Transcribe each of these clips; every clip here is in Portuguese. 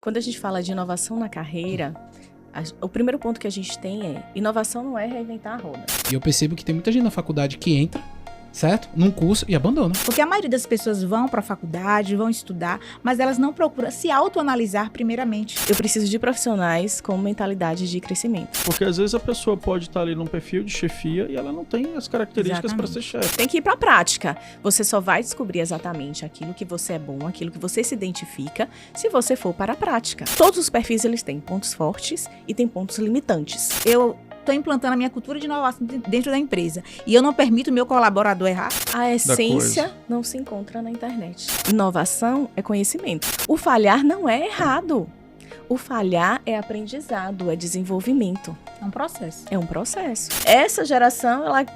Quando a gente fala de inovação na carreira, o primeiro ponto que a gente tem é: inovação não é reinventar a roda. E eu percebo que tem muita gente na faculdade que entra, certo? Num curso e abandona. Porque a maioria das pessoas vão para a faculdade, vão estudar, mas elas não procuram se autoanalisar primeiramente. Eu preciso de profissionais com mentalidade de crescimento. Porque às vezes a pessoa pode estar ali num perfil de chefia e ela não tem as características para ser chefe. Tem que ir para a prática. Você só vai descobrir exatamente aquilo que você é bom, aquilo que você se identifica, se você for para a prática. Todos os perfis eles têm pontos fortes e têm pontos limitantes. Eu estou implantando a minha cultura de inovação dentro da empresa e eu não permito o meu colaborador errar. A essência não se encontra na internet. Inovação é conhecimento. O falhar não é errado. O falhar é aprendizado, é desenvolvimento. É um processo. É um processo. Essa geração, ela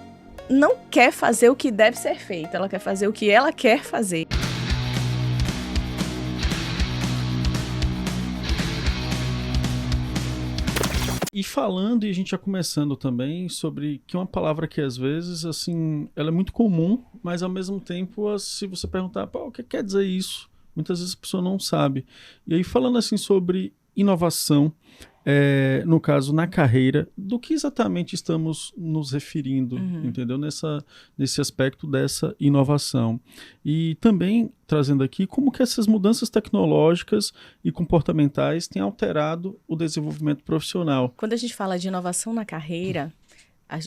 não quer fazer o que deve ser feito, ela quer fazer o que ela quer fazer. E falando, e a gente já começando também, sobre que uma palavra que às vezes, assim, ela é muito comum, mas ao mesmo tempo, se você perguntar, pô, o que quer dizer isso? Muitas vezes a pessoa não sabe. E aí falando assim sobre inovação, no caso, na carreira, do que exatamente estamos nos referindo, entendeu? Nesse aspecto dessa inovação. E também trazendo aqui como que essas mudanças tecnológicas e comportamentais têm alterado o desenvolvimento profissional. Quando a gente fala de inovação na carreira,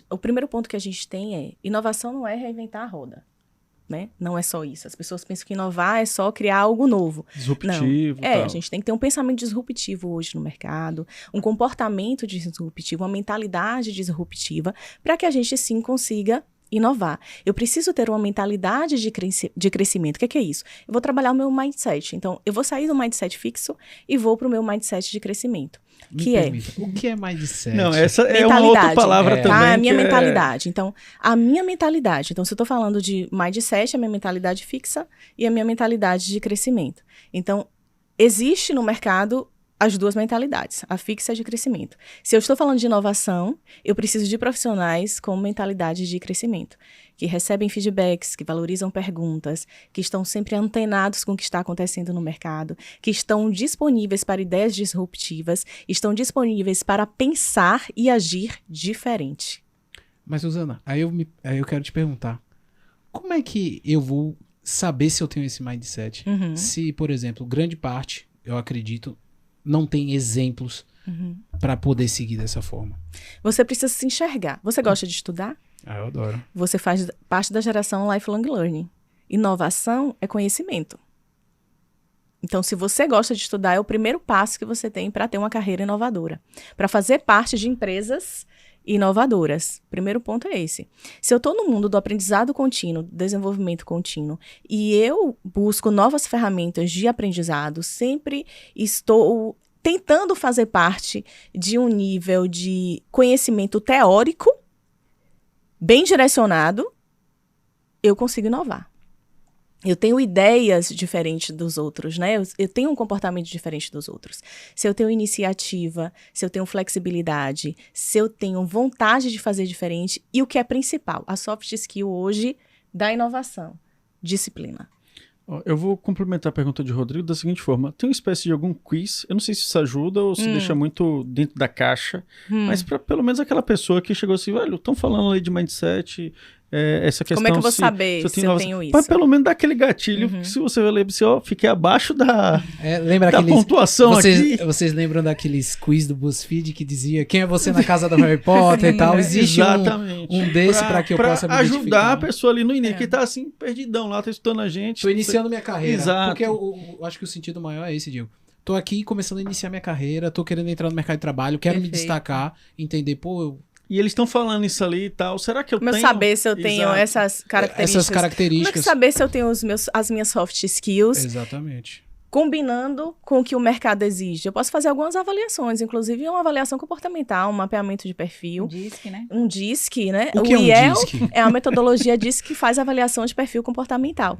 o primeiro ponto que a gente tem é: inovação não é reinventar a roda. Né? Não é só isso. As pessoas pensam que inovar é só criar algo novo. Disruptivo. Não. A gente tem que ter um pensamento disruptivo hoje no mercado, um comportamento disruptivo, uma mentalidade disruptiva, para que a gente sim consiga inovar. Eu preciso ter uma mentalidade de crescimento. O que é isso? Eu vou trabalhar o meu mindset. Então, eu vou sair do mindset fixo e vou para o meu mindset de crescimento. O que é mindset? Não, essa é uma outra palavra também. A minha mentalidade. Então, a minha mentalidade. Então, se eu estou falando de mindset, a minha mentalidade fixa e a minha mentalidade de crescimento. Então, existe no mercado as duas mentalidades, a fixa e a de crescimento. Se eu estou falando de inovação, eu preciso de profissionais com mentalidade de crescimento, que recebem feedbacks, que valorizam perguntas, que estão sempre antenados com o que está acontecendo no mercado, que estão disponíveis para ideias disruptivas, estão disponíveis para pensar e agir diferente. Mas, Suzana, aí eu quero te perguntar, como é que eu vou saber se eu tenho esse mindset? Se, por exemplo, grande parte, eu acredito, não tem exemplos para poder seguir dessa forma. Você precisa se enxergar. Você gosta de estudar? Eu adoro. Você faz parte da geração lifelong learning. Inovação é conhecimento. Então, se você gosta de estudar, é o primeiro passo que você tem para ter uma carreira inovadora. Para fazer parte de empresas inovadoras. Primeiro ponto é esse. Se eu estou no mundo do aprendizado contínuo, do desenvolvimento contínuo, e eu busco novas ferramentas de aprendizado, sempre estou tentando fazer parte de um nível de conhecimento teórico, bem direcionado, eu consigo inovar. Eu tenho ideias diferentes dos outros, né? Eu tenho um comportamento diferente dos outros. Se eu tenho iniciativa, se eu tenho flexibilidade, se eu tenho vontade de fazer diferente, e o que é principal, a soft skill hoje da inovação, disciplina. Eu vou complementar a pergunta de Rodrigo da seguinte forma: tem uma espécie de algum quiz, eu não sei se isso ajuda ou se deixa muito dentro da caixa, mas para pelo menos aquela pessoa que chegou assim, velho, estão falando aí de mindset, essa questão... Como é que eu vou saber se eu tenho isso? Mas pelo menos dá aquele gatilho, que se você ler, você fiquei abaixo da pontuação aqui. Vocês lembram daqueles quiz do BuzzFeed que dizia quem é você na casa do Harry Potter e tal? Existe um desse para que eu possa me ajudar identificar. A pessoa ali no início, que tá assim, perdidão lá, tá estudando a gente. Tô iniciando minha carreira. Exato. Porque eu acho que o sentido maior é esse, Diego. Tô aqui começando a iniciar minha carreira, tô querendo entrar no mercado de trabalho, quero me destacar, entender, E eles estão falando isso ali e tal. Será que eu tenho... Como saber se eu tenho essas características? Como saber se eu tenho as minhas soft skills? Exatamente. Combinando com o que o mercado exige. Eu posso fazer algumas avaliações, inclusive uma avaliação comportamental, um mapeamento de perfil. Um DISC, né? Um DISC, né? O que é um IEL DISC? é a metodologia DISC que faz avaliação de perfil comportamental.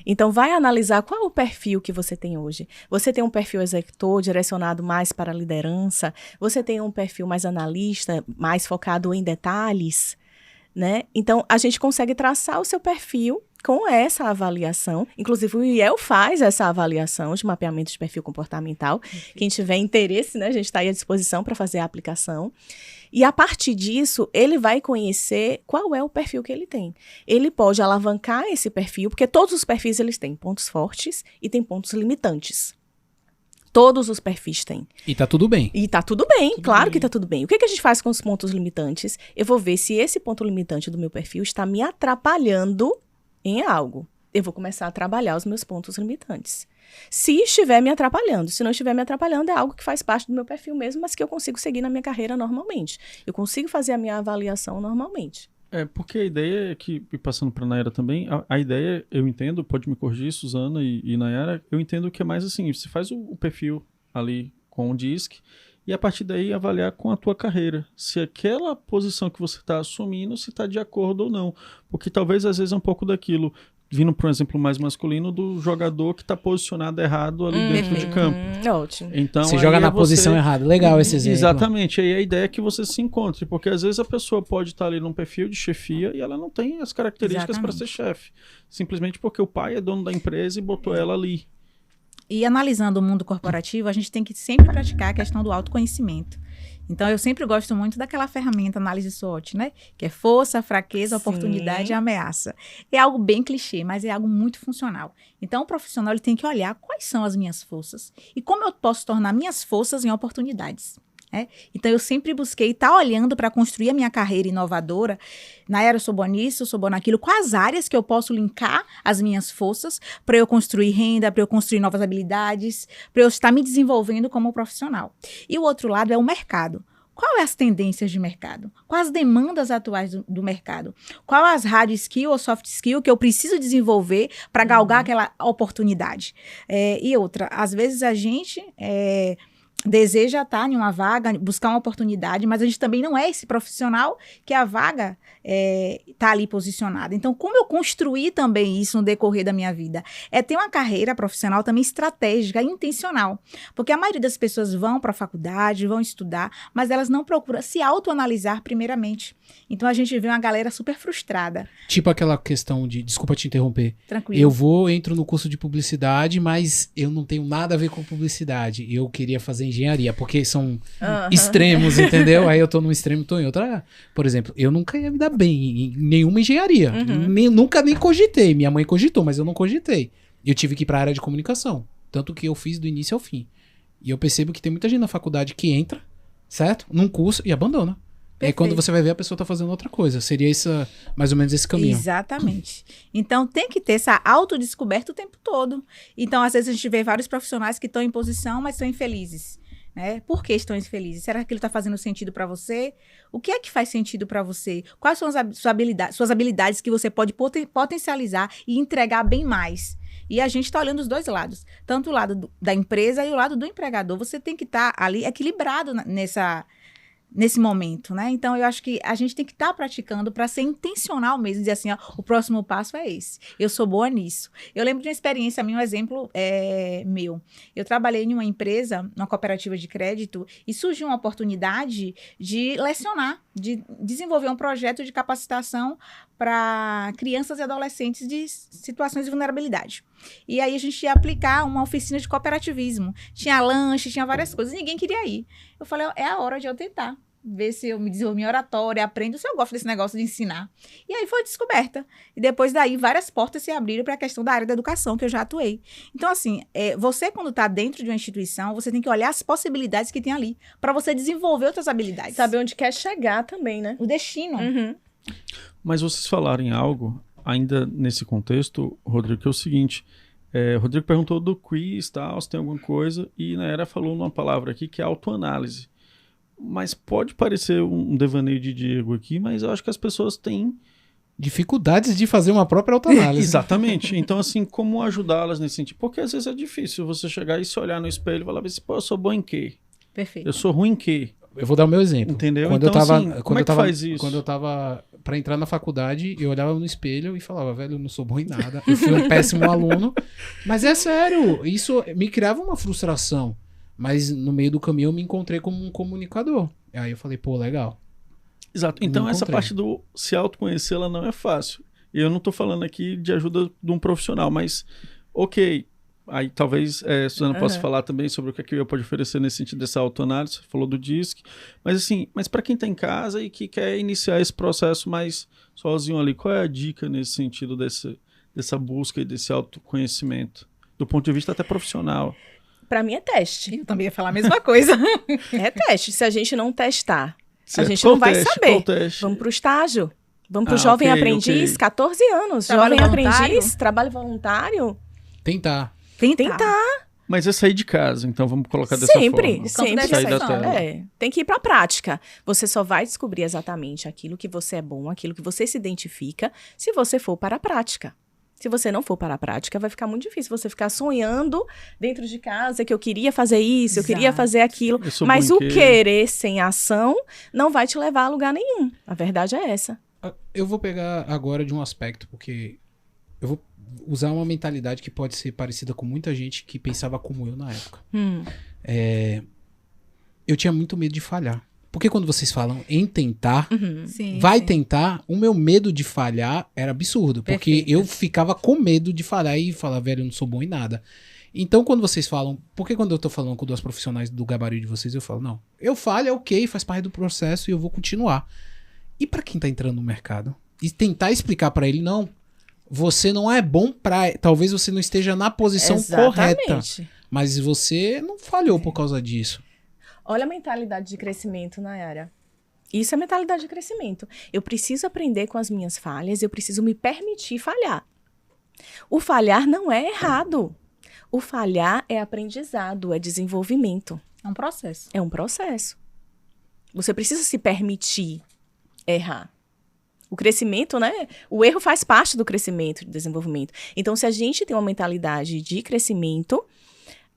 Então, vai analisar qual é o perfil que você tem hoje. Você tem um perfil executor direcionado mais para a liderança? Você tem um perfil mais analista, mais focado em detalhes? né? Então, a gente consegue traçar o seu perfil com essa avaliação. Inclusive, o IEL faz essa avaliação de mapeamento de perfil comportamental. Quem tiver interesse, né, a gente está aí à disposição para fazer a aplicação. E a partir disso, ele vai conhecer qual é o perfil que ele tem. Ele pode alavancar esse perfil, porque todos os perfis eles têm pontos fortes e têm pontos limitantes. Todos os perfis têm. E tá tudo bem. E tá tudo bem, claro que tá tudo bem. O que a gente faz com os pontos limitantes? Eu vou ver se esse ponto limitante do meu perfil está me atrapalhando em algo. Eu vou começar a trabalhar os meus pontos limitantes. Se estiver me atrapalhando, se não estiver me atrapalhando, é algo que faz parte do meu perfil mesmo, mas que eu consigo seguir na minha carreira normalmente. Eu consigo fazer a minha avaliação normalmente. Porque a ideia é que, e passando para a Nayara também, a ideia, eu entendo, pode me corrigir, Suzana e Nayara, eu entendo que é mais assim, você faz o perfil ali com o DISC e a partir daí avaliar com a tua carreira, se aquela posição que você está assumindo, se está de acordo ou não. Porque talvez às vezes é um pouco daquilo, vindo para um exemplo mais masculino, do jogador que está posicionado errado ali dentro de campo. Ótimo. Então, você joga na posição errada. Legal esse exemplo. Exatamente. Aí a ideia é que você se encontre, porque às vezes a pessoa pode estar ali num perfil de chefia e ela não tem as características para ser chefe. Simplesmente porque o pai é dono da empresa e botou ela ali. E analisando o mundo corporativo, a gente tem que sempre praticar a questão do autoconhecimento. Então, eu sempre gosto muito daquela ferramenta análise SWOT, né? Que é força, fraqueza, oportunidade e ameaça. É algo bem clichê, mas é algo muito funcional. Então, o profissional ele tem que olhar quais são as minhas forças e como eu posso tornar minhas forças em oportunidades. Então, eu sempre busquei estar olhando para construir a minha carreira inovadora. Nayara, eu sou boa nisso, eu sou boa naquilo. Quais áreas que eu posso linkar as minhas forças para eu construir renda, para eu construir novas habilidades, para eu estar me desenvolvendo como profissional. E o outro lado é o mercado. Quais as tendências de mercado? Quais as demandas atuais do mercado? Qual as hard skill ou soft skill que eu preciso desenvolver para galgar aquela oportunidade? E outra, às vezes a gente... deseja estar em uma vaga, buscar uma oportunidade, mas a gente também não é esse profissional que a vaga está ali posicionada. Então, como eu construir também isso no decorrer da minha vida? É ter uma carreira profissional também estratégica, intencional. Porque a maioria das pessoas vão para a faculdade, vão estudar, mas elas não procuram se autoanalisar primeiramente. Então, a gente vê uma galera super frustrada. Tipo aquela questão de, desculpa te interromper, Tranquilo. entro no curso de publicidade, mas eu não tenho nada a ver com publicidade. Eu queria fazer engenharia, porque são extremos, entendeu? Aí eu tô num extremo, tô em outra. Por exemplo, eu nunca ia me dar bem em nenhuma engenharia. Nunca nem cogitei. Minha mãe cogitou, mas eu não cogitei. Eu tive que ir pra área de comunicação. Tanto que eu fiz do início ao fim. E eu percebo que tem muita gente na faculdade que entra, certo? Num curso e abandona. E aí quando você vai ver, a pessoa tá fazendo outra coisa. Seria mais ou menos esse caminho. Exatamente. Então, tem que ter essa autodescoberta o tempo todo. Então, às vezes, a gente vê vários profissionais que estão em posição, mas são infelizes. Por que estão infelizes? Será que aquilo está fazendo sentido para você? O que é que faz sentido para você? Quais são suas habilidades que você pode potencializar e entregar bem mais? E a gente está olhando os dois lados. Tanto o lado da empresa e o lado do empregador. Você tem que estar ali equilibrado nesse momento, né? Então, eu acho que a gente tem que estar praticando para ser intencional mesmo, dizer assim, ó, o próximo passo é esse. Eu sou boa nisso. Eu lembro de uma experiência minha, um exemplo meu. Eu trabalhei em uma empresa, numa cooperativa de crédito, e surgiu uma oportunidade de lecionar, de desenvolver um projeto de capacitação para crianças e adolescentes de situações de vulnerabilidade. E aí a gente ia aplicar uma oficina de cooperativismo. Tinha lanche, tinha várias coisas, ninguém queria ir. Eu falei, é a hora de eu tentar. Ver se eu me desenvolvo minha oratória, aprendo se eu gosto desse negócio de ensinar. E aí foi descoberta. E depois daí, várias portas se abriram para a questão da área da educação, que eu já atuei. Então, assim, você quando está dentro de uma instituição, você tem que olhar as possibilidades que tem ali, para você desenvolver outras habilidades. Saber onde quer chegar também, né? O destino. Mas vocês falarem algo, ainda nesse contexto, Rodrigo, que é o seguinte... Rodrigo perguntou do quiz, tal, se tem alguma coisa, e Nayara falou uma palavra aqui que é autoanálise. Mas pode parecer um devaneio de Diego aqui, mas eu acho que as pessoas têm dificuldades de fazer uma própria autoanálise. Exatamente. Então, assim, como ajudá-las nesse sentido? Porque às vezes é difícil você chegar e se olhar no espelho e falar assim, pô, eu sou bom em quê? Perfeito. Eu sou ruim em quê? Eu vou dar o meu exemplo. Entendeu? Quando então, eu tava, assim, como é que faz isso? Quando eu tava pra entrar na faculdade, eu olhava no espelho e falava, velho, eu não sou bom em nada. Eu fui um péssimo aluno. Mas é sério, isso me criava uma frustração. Mas no meio do caminho eu me encontrei como um comunicador. Aí eu falei, pô, legal. Exato. Então, essa parte do se autoconhecer, ela não é fácil. E eu não estou falando aqui de ajuda de um profissional, mas, ok, aí talvez Suzana possa falar também sobre o que a QA pode oferecer nesse sentido dessa autoanálise, você falou do DISC, mas assim, para quem está em casa e que quer iniciar esse processo mais sozinho ali, qual é a dica nesse sentido dessa busca e desse autoconhecimento, do ponto de vista até profissional? Para mim é teste. Eu também ia falar a mesma coisa. É teste. Se a gente não testar, Certo. a gente Qual não vai teste? saber. Qual teste? Vamos para o estágio. Vamos para o jovem aprendiz, ok. 14 anos. Trabalho Jovem voluntário? aprendiz, trabalho voluntário. Tentar. Tentar. Mas é sair de casa, então vamos colocar dessa Sempre, forma. sempre. Sair da tela. Tem que ir para a prática. Você só vai descobrir exatamente aquilo que você é bom, aquilo que você se identifica, se você for para a prática. Se você não for para a prática, vai ficar muito difícil você ficar sonhando dentro de casa que eu queria fazer isso, eu queria fazer aquilo. Mas o querer sem ação não vai te levar a lugar nenhum. A verdade é essa. Eu vou pegar agora de um aspecto, porque eu vou usar uma mentalidade que pode ser parecida com muita gente que pensava como eu na época. Eu tinha muito medo de falhar. Porque quando vocês falam em tentar, tentar, o meu medo de falhar era absurdo. Porque eu ficava com medo de falhar e falar, velho, eu não sou bom em nada. Então, quando vocês falam... Porque quando eu tô falando com duas profissionais do gabarito de vocês, eu falo, não, eu falho, é ok, faz parte do processo e eu vou continuar. E pra quem tá entrando no mercado? E tentar explicar pra ele, não, você não é bom pra... Talvez você não esteja na posição correta. Mas você não falhou por causa disso. Olha a mentalidade de crescimento, Nayara. Isso é mentalidade de crescimento. Eu preciso aprender com as minhas falhas, eu preciso me permitir falhar. O falhar não é errado. O falhar é aprendizado, é desenvolvimento. É um processo. É um processo. Você precisa se permitir errar. O crescimento, né? O erro faz parte do crescimento, do desenvolvimento. Então, se a gente tem uma mentalidade de crescimento,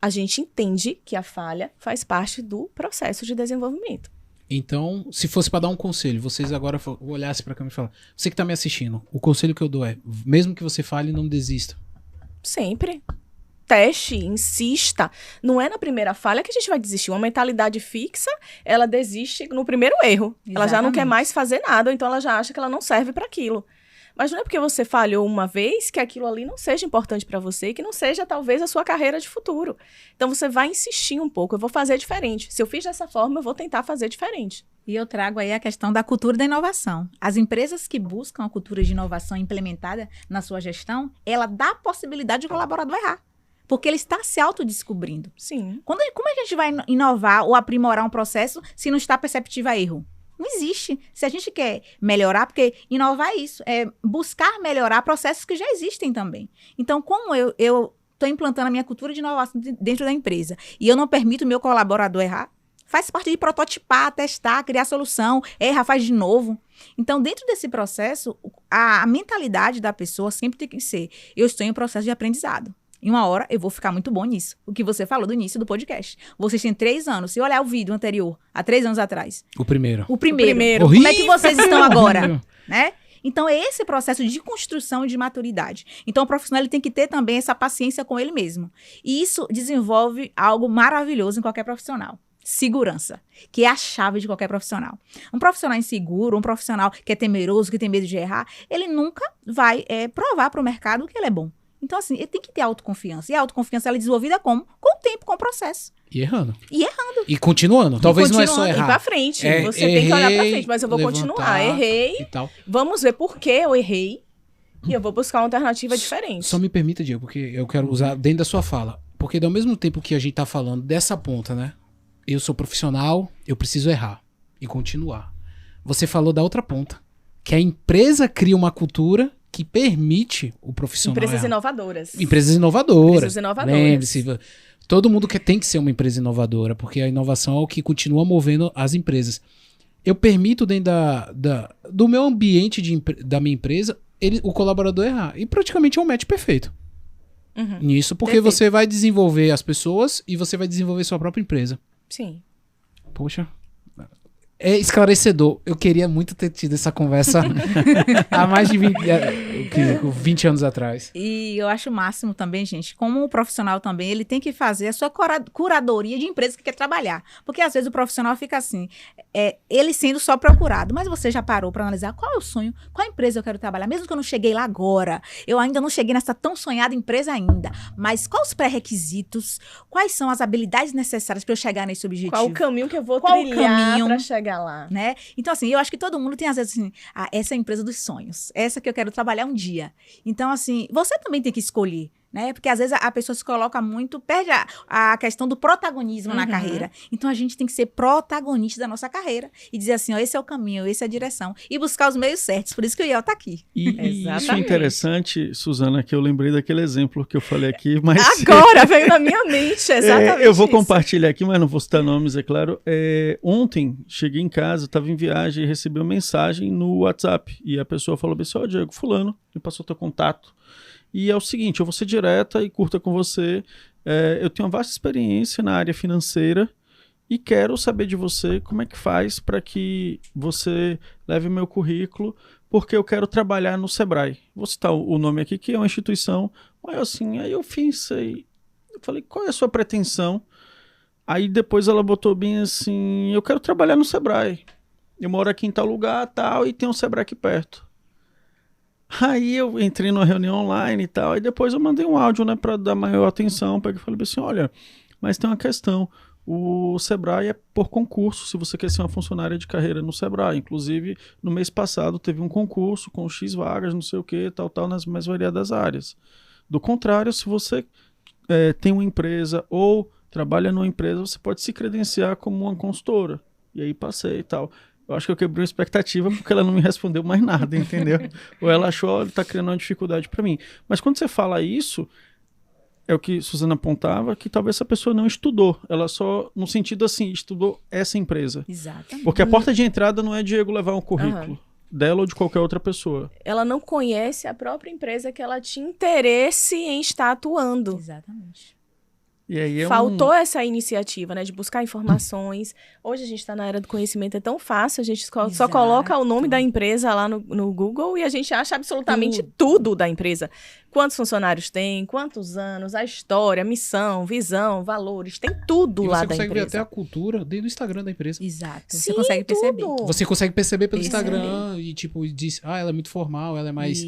a gente entende que a falha faz parte do processo de desenvolvimento. Então, se fosse para dar um conselho, vocês agora olhassem para a câmera e falassem, você que está me assistindo, o conselho que eu dou é, mesmo que você falhe, não desista. Sempre. Teste, insista. Não é na primeira falha que a gente vai desistir. Uma mentalidade fixa, ela desiste no primeiro erro. Exatamente. Ela já não quer mais fazer nada, ou então ela já acha que ela não serve para aquilo. Mas não é porque você falhou uma vez que aquilo ali não seja importante para você, que não seja, talvez, a sua carreira de futuro. Então, você vai insistir um pouco. Eu vou fazer diferente. Se eu fiz dessa forma, eu vou tentar fazer diferente. E eu trago aí a questão da cultura da inovação. As empresas que buscam a cultura de inovação implementada na sua gestão, ela dá a possibilidade de o colaborador errar. Porque ele está se autodescobrindo. Sim. Como é que a gente vai inovar ou aprimorar um processo se não está perceptível a erro? Não existe. Se a gente quer melhorar, porque inovar é isso, é buscar melhorar processos que já existem também. Então, como eu estou implantando a minha cultura de inovação dentro da empresa e eu não permito o meu colaborador errar, faz parte de prototipar, testar, criar solução, erra, faz de novo. Então, dentro desse processo, a mentalidade da pessoa sempre tem que ser, eu estou em um processo de aprendizado. Em uma hora, eu vou ficar muito bom nisso. O que você falou do início do podcast. Vocês têm 3 anos. Se olhar o vídeo anterior, há 3 anos atrás. O primeiro. Como é que vocês estão agora? Né? Então, é esse processo de construção e de maturidade. Então, o profissional ele tem que ter também essa paciência com ele mesmo. E isso desenvolve algo maravilhoso em qualquer profissional. Segurança, que é a chave de qualquer profissional. Um profissional inseguro, um profissional que é temeroso, que tem medo de errar, ele nunca vai provar para o mercado que ele é bom. Então, assim, ele tem que ter autoconfiança. E a autoconfiança ela é desenvolvida como? Com o tempo, com o processo. E errando. E continuando. Talvez não é só errar. Ir pra frente. Você tem que olhar pra frente, mas eu vou continuar. Errei. E tal. Vamos ver por que eu errei. E eu vou buscar uma alternativa diferente. Só me permita, Diego, porque eu quero usar dentro da sua fala. Porque ao mesmo tempo que a gente tá falando dessa ponta, né? Eu sou profissional, eu preciso errar. E continuar. Você falou da outra ponta. Que a empresa cria uma cultura que permite o profissional Empresas errar. inovadoras. Empresas inovadoras. Empresas inovadoras. Lembre-se, todo mundo tem que ser uma empresa inovadora, porque a inovação é o que continua movendo as empresas. Eu permito dentro do meu ambiente da minha empresa, o colaborador errar. E praticamente é um match perfeito. Nisso, porque Perfeito. você vai desenvolver as pessoas e você vai desenvolver sua própria empresa. Sim. Poxa, É esclarecedor. Eu queria muito ter tido essa conversa há mais de 20 anos atrás. E eu acho o máximo também, gente, como o profissional também, ele tem que fazer a sua curadoria de empresa que quer trabalhar. Porque às vezes o profissional fica assim, ele sendo só procurado, mas você já parou para analisar qual é o sonho, qual empresa eu quero trabalhar, mesmo que eu não cheguei lá agora, eu ainda não cheguei nessa tão sonhada empresa ainda, mas quais os pré-requisitos, quais são as habilidades necessárias para eu chegar nesse objetivo? Qual o caminho que eu vou Qual o trilhar caminho? para chegar lá? Né? Então, assim, eu acho que todo mundo tem, às vezes, assim, essa é a empresa dos sonhos, essa que eu quero trabalhar um dia. Então, assim, você também tem que escolher, né? Porque, às vezes, a pessoa se coloca muito, perde a questão do protagonismo na carreira. Então, a gente tem que ser protagonista da nossa carreira e dizer assim, ó, esse é o caminho, essa é a direção. E buscar os meios certos. Por isso que o Iel tá aqui. E isso é interessante, Suzana, que eu lembrei daquele exemplo que eu falei aqui, mas... Agora veio na minha mente, exatamente eu vou isso. compartilhar aqui, mas não vou citar nomes, é claro. Ontem, cheguei em casa, estava em viagem e recebi uma mensagem no WhatsApp. E a pessoa falou assim, ó, Diego, fulano, me passou teu contato. E é o seguinte, eu vou ser direta e curta com você. Eu tenho uma vasta experiência na área financeira e quero saber de você como é que faz para que você leve meu currículo, porque eu quero trabalhar no Sebrae. Vou citar o nome aqui, que é uma instituição. Aí eu pensei, eu falei, qual é a sua pretensão? Aí depois ela botou bem assim, eu quero trabalhar no Sebrae. Eu moro aqui em tal lugar, tal, e tem um Sebrae aqui perto. Aí eu entrei numa reunião online e tal, e depois eu mandei um áudio, né, para dar maior atenção, porque eu falei assim, olha, mas tem uma questão, o Sebrae é por concurso, se você quer ser uma funcionária de carreira no Sebrae, inclusive no mês passado teve um concurso com X vagas, não sei o que, tal, nas mais variadas áreas. Do contrário, se você tem uma empresa ou trabalha numa empresa, você pode se credenciar como uma consultora, e aí passei e tal. Eu acho que eu quebrei uma expectativa porque ela não me respondeu mais nada, entendeu? Ou ela achou, olha, tá criando uma dificuldade para mim. Mas quando você fala isso, é o que Suzana apontava, que talvez essa pessoa não estudou. Ela só, no sentido assim, estudou essa empresa. Exatamente. Porque a porta de entrada não é Diego levar um currículo dela ou de qualquer outra pessoa. Ela não conhece a própria empresa que ela tinha interesse em estar atuando. Exatamente. E aí Faltou essa iniciativa, né, de buscar informações. Hoje a gente está na era do conhecimento, é tão fácil, a gente só coloca o nome da empresa lá no Google e a gente acha absolutamente tudo da empresa. Quantos funcionários tem, quantos anos, a história, a missão, visão, valores, tem tudo lá da empresa. Você consegue ver até a cultura dentro do Instagram da empresa. Exato. Sim, você consegue perceber. tudo. Você consegue perceber pelo Instagram e tipo, diz, ela é muito formal, ela é mais...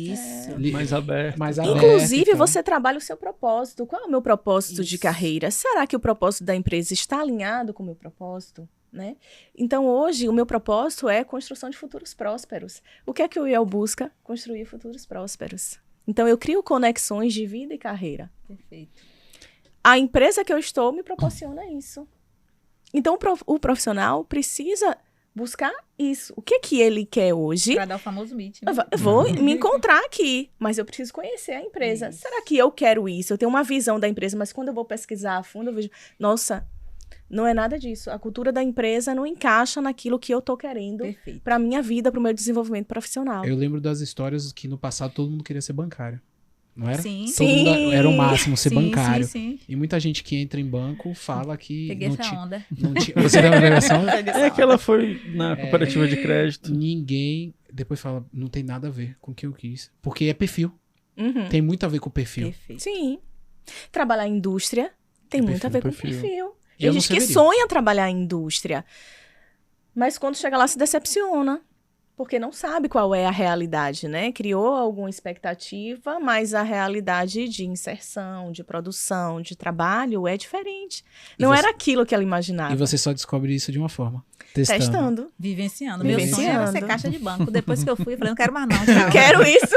mais aberta. Inclusive, você trabalha o seu propósito. Qual é o meu propósito de carreira? Será que o propósito da empresa está alinhado com o meu propósito? Né? Então, hoje, o meu propósito é construção de futuros prósperos. O que é que o IEL busca? Construir futuros prósperos. Então, eu crio conexões de vida e carreira. Perfeito. A empresa que eu estou me proporciona isso. Então, o profissional precisa buscar isso. O que que ele quer hoje? Para dar o famoso meet. Né? Eu vou me encontrar aqui, mas eu preciso conhecer a empresa. Isso. Será que eu quero isso? Eu tenho uma visão da empresa, mas quando eu vou pesquisar a fundo, eu vejo... Nossa, não é nada disso. A cultura da empresa não encaixa naquilo que eu tô querendo para a minha vida, para o meu desenvolvimento profissional. Eu lembro das histórias que no passado todo mundo queria ser bancário. Não era? Sim. Todo mundo era o máximo ser bancário. Sim. E muita gente que entra em banco fala que... Peguei essa onda. Você deu uma versão? Que ela foi na cooperativa de crédito. Ninguém depois fala, não tem nada a ver com o que eu quis. Porque é perfil. Tem muito a ver com o perfil. Perfeito. Sim. Trabalhar em indústria tem muito a ver com o perfil. Tem gente que sonha trabalhar em indústria, mas quando chega lá se decepciona, porque não sabe qual é a realidade, né? Criou alguma expectativa, mas a realidade de inserção, de produção, de trabalho é diferente. Não era aquilo que ela imaginava. E você só descobre isso de uma forma. Testando. Vivenciando. Meu sonho era ser caixa de banco. Depois que eu fui, eu falei, não quero mais não. Tchau. Quero isso.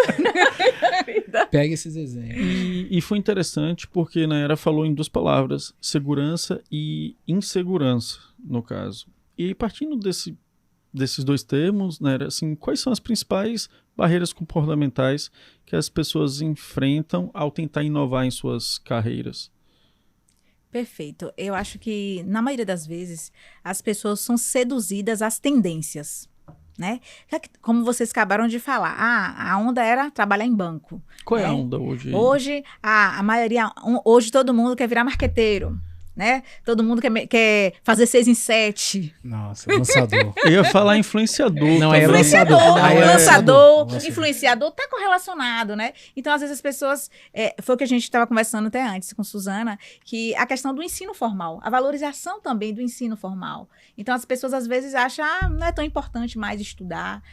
Pega esses exemplos. E foi interessante porque na Era falou em duas palavras, segurança e insegurança, no caso. E partindo desses dois termos, né, assim, quais são as principais barreiras comportamentais que as pessoas enfrentam ao tentar inovar em suas carreiras? Perfeito. Eu acho que, na maioria das vezes, as pessoas são seduzidas às tendências, né? Como vocês acabaram de falar, a onda era trabalhar em banco. Qual é a onda hoje? Hoje, a maioria, hoje todo mundo quer virar marqueteiro. né? Todo mundo quer fazer 6 em 7. Nossa, lançador. Eu ia falar influenciador. Não, também. é lançador. Lançador, Lançador. influenciador, tá correlacionado, né? Então, às vezes, as pessoas... foi o que a gente estava conversando até antes com Suzana, que a questão do ensino formal, a valorização também do ensino formal. Então, as pessoas, às vezes, acham, não é tão importante mais estudar,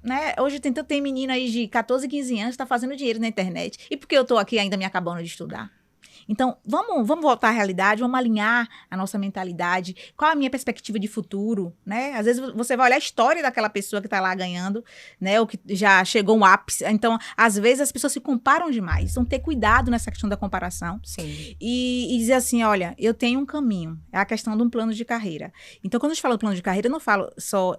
né? Hoje tem menina aí de 14, 15 anos que tá fazendo dinheiro na internet. E por que eu tô aqui ainda me acabando de estudar? Então, vamos voltar à realidade, vamos alinhar a nossa mentalidade. Qual a minha perspectiva de futuro, né? Às vezes você vai olhar a história daquela pessoa que está lá ganhando, né? Ou que já chegou um ápice. Então, às vezes as pessoas se comparam demais. Então, ter cuidado nessa questão da comparação. Sim. E dizer assim, olha, eu tenho um caminho. É a questão de um plano de carreira. Então, quando a gente fala do plano de carreira, eu não falo só...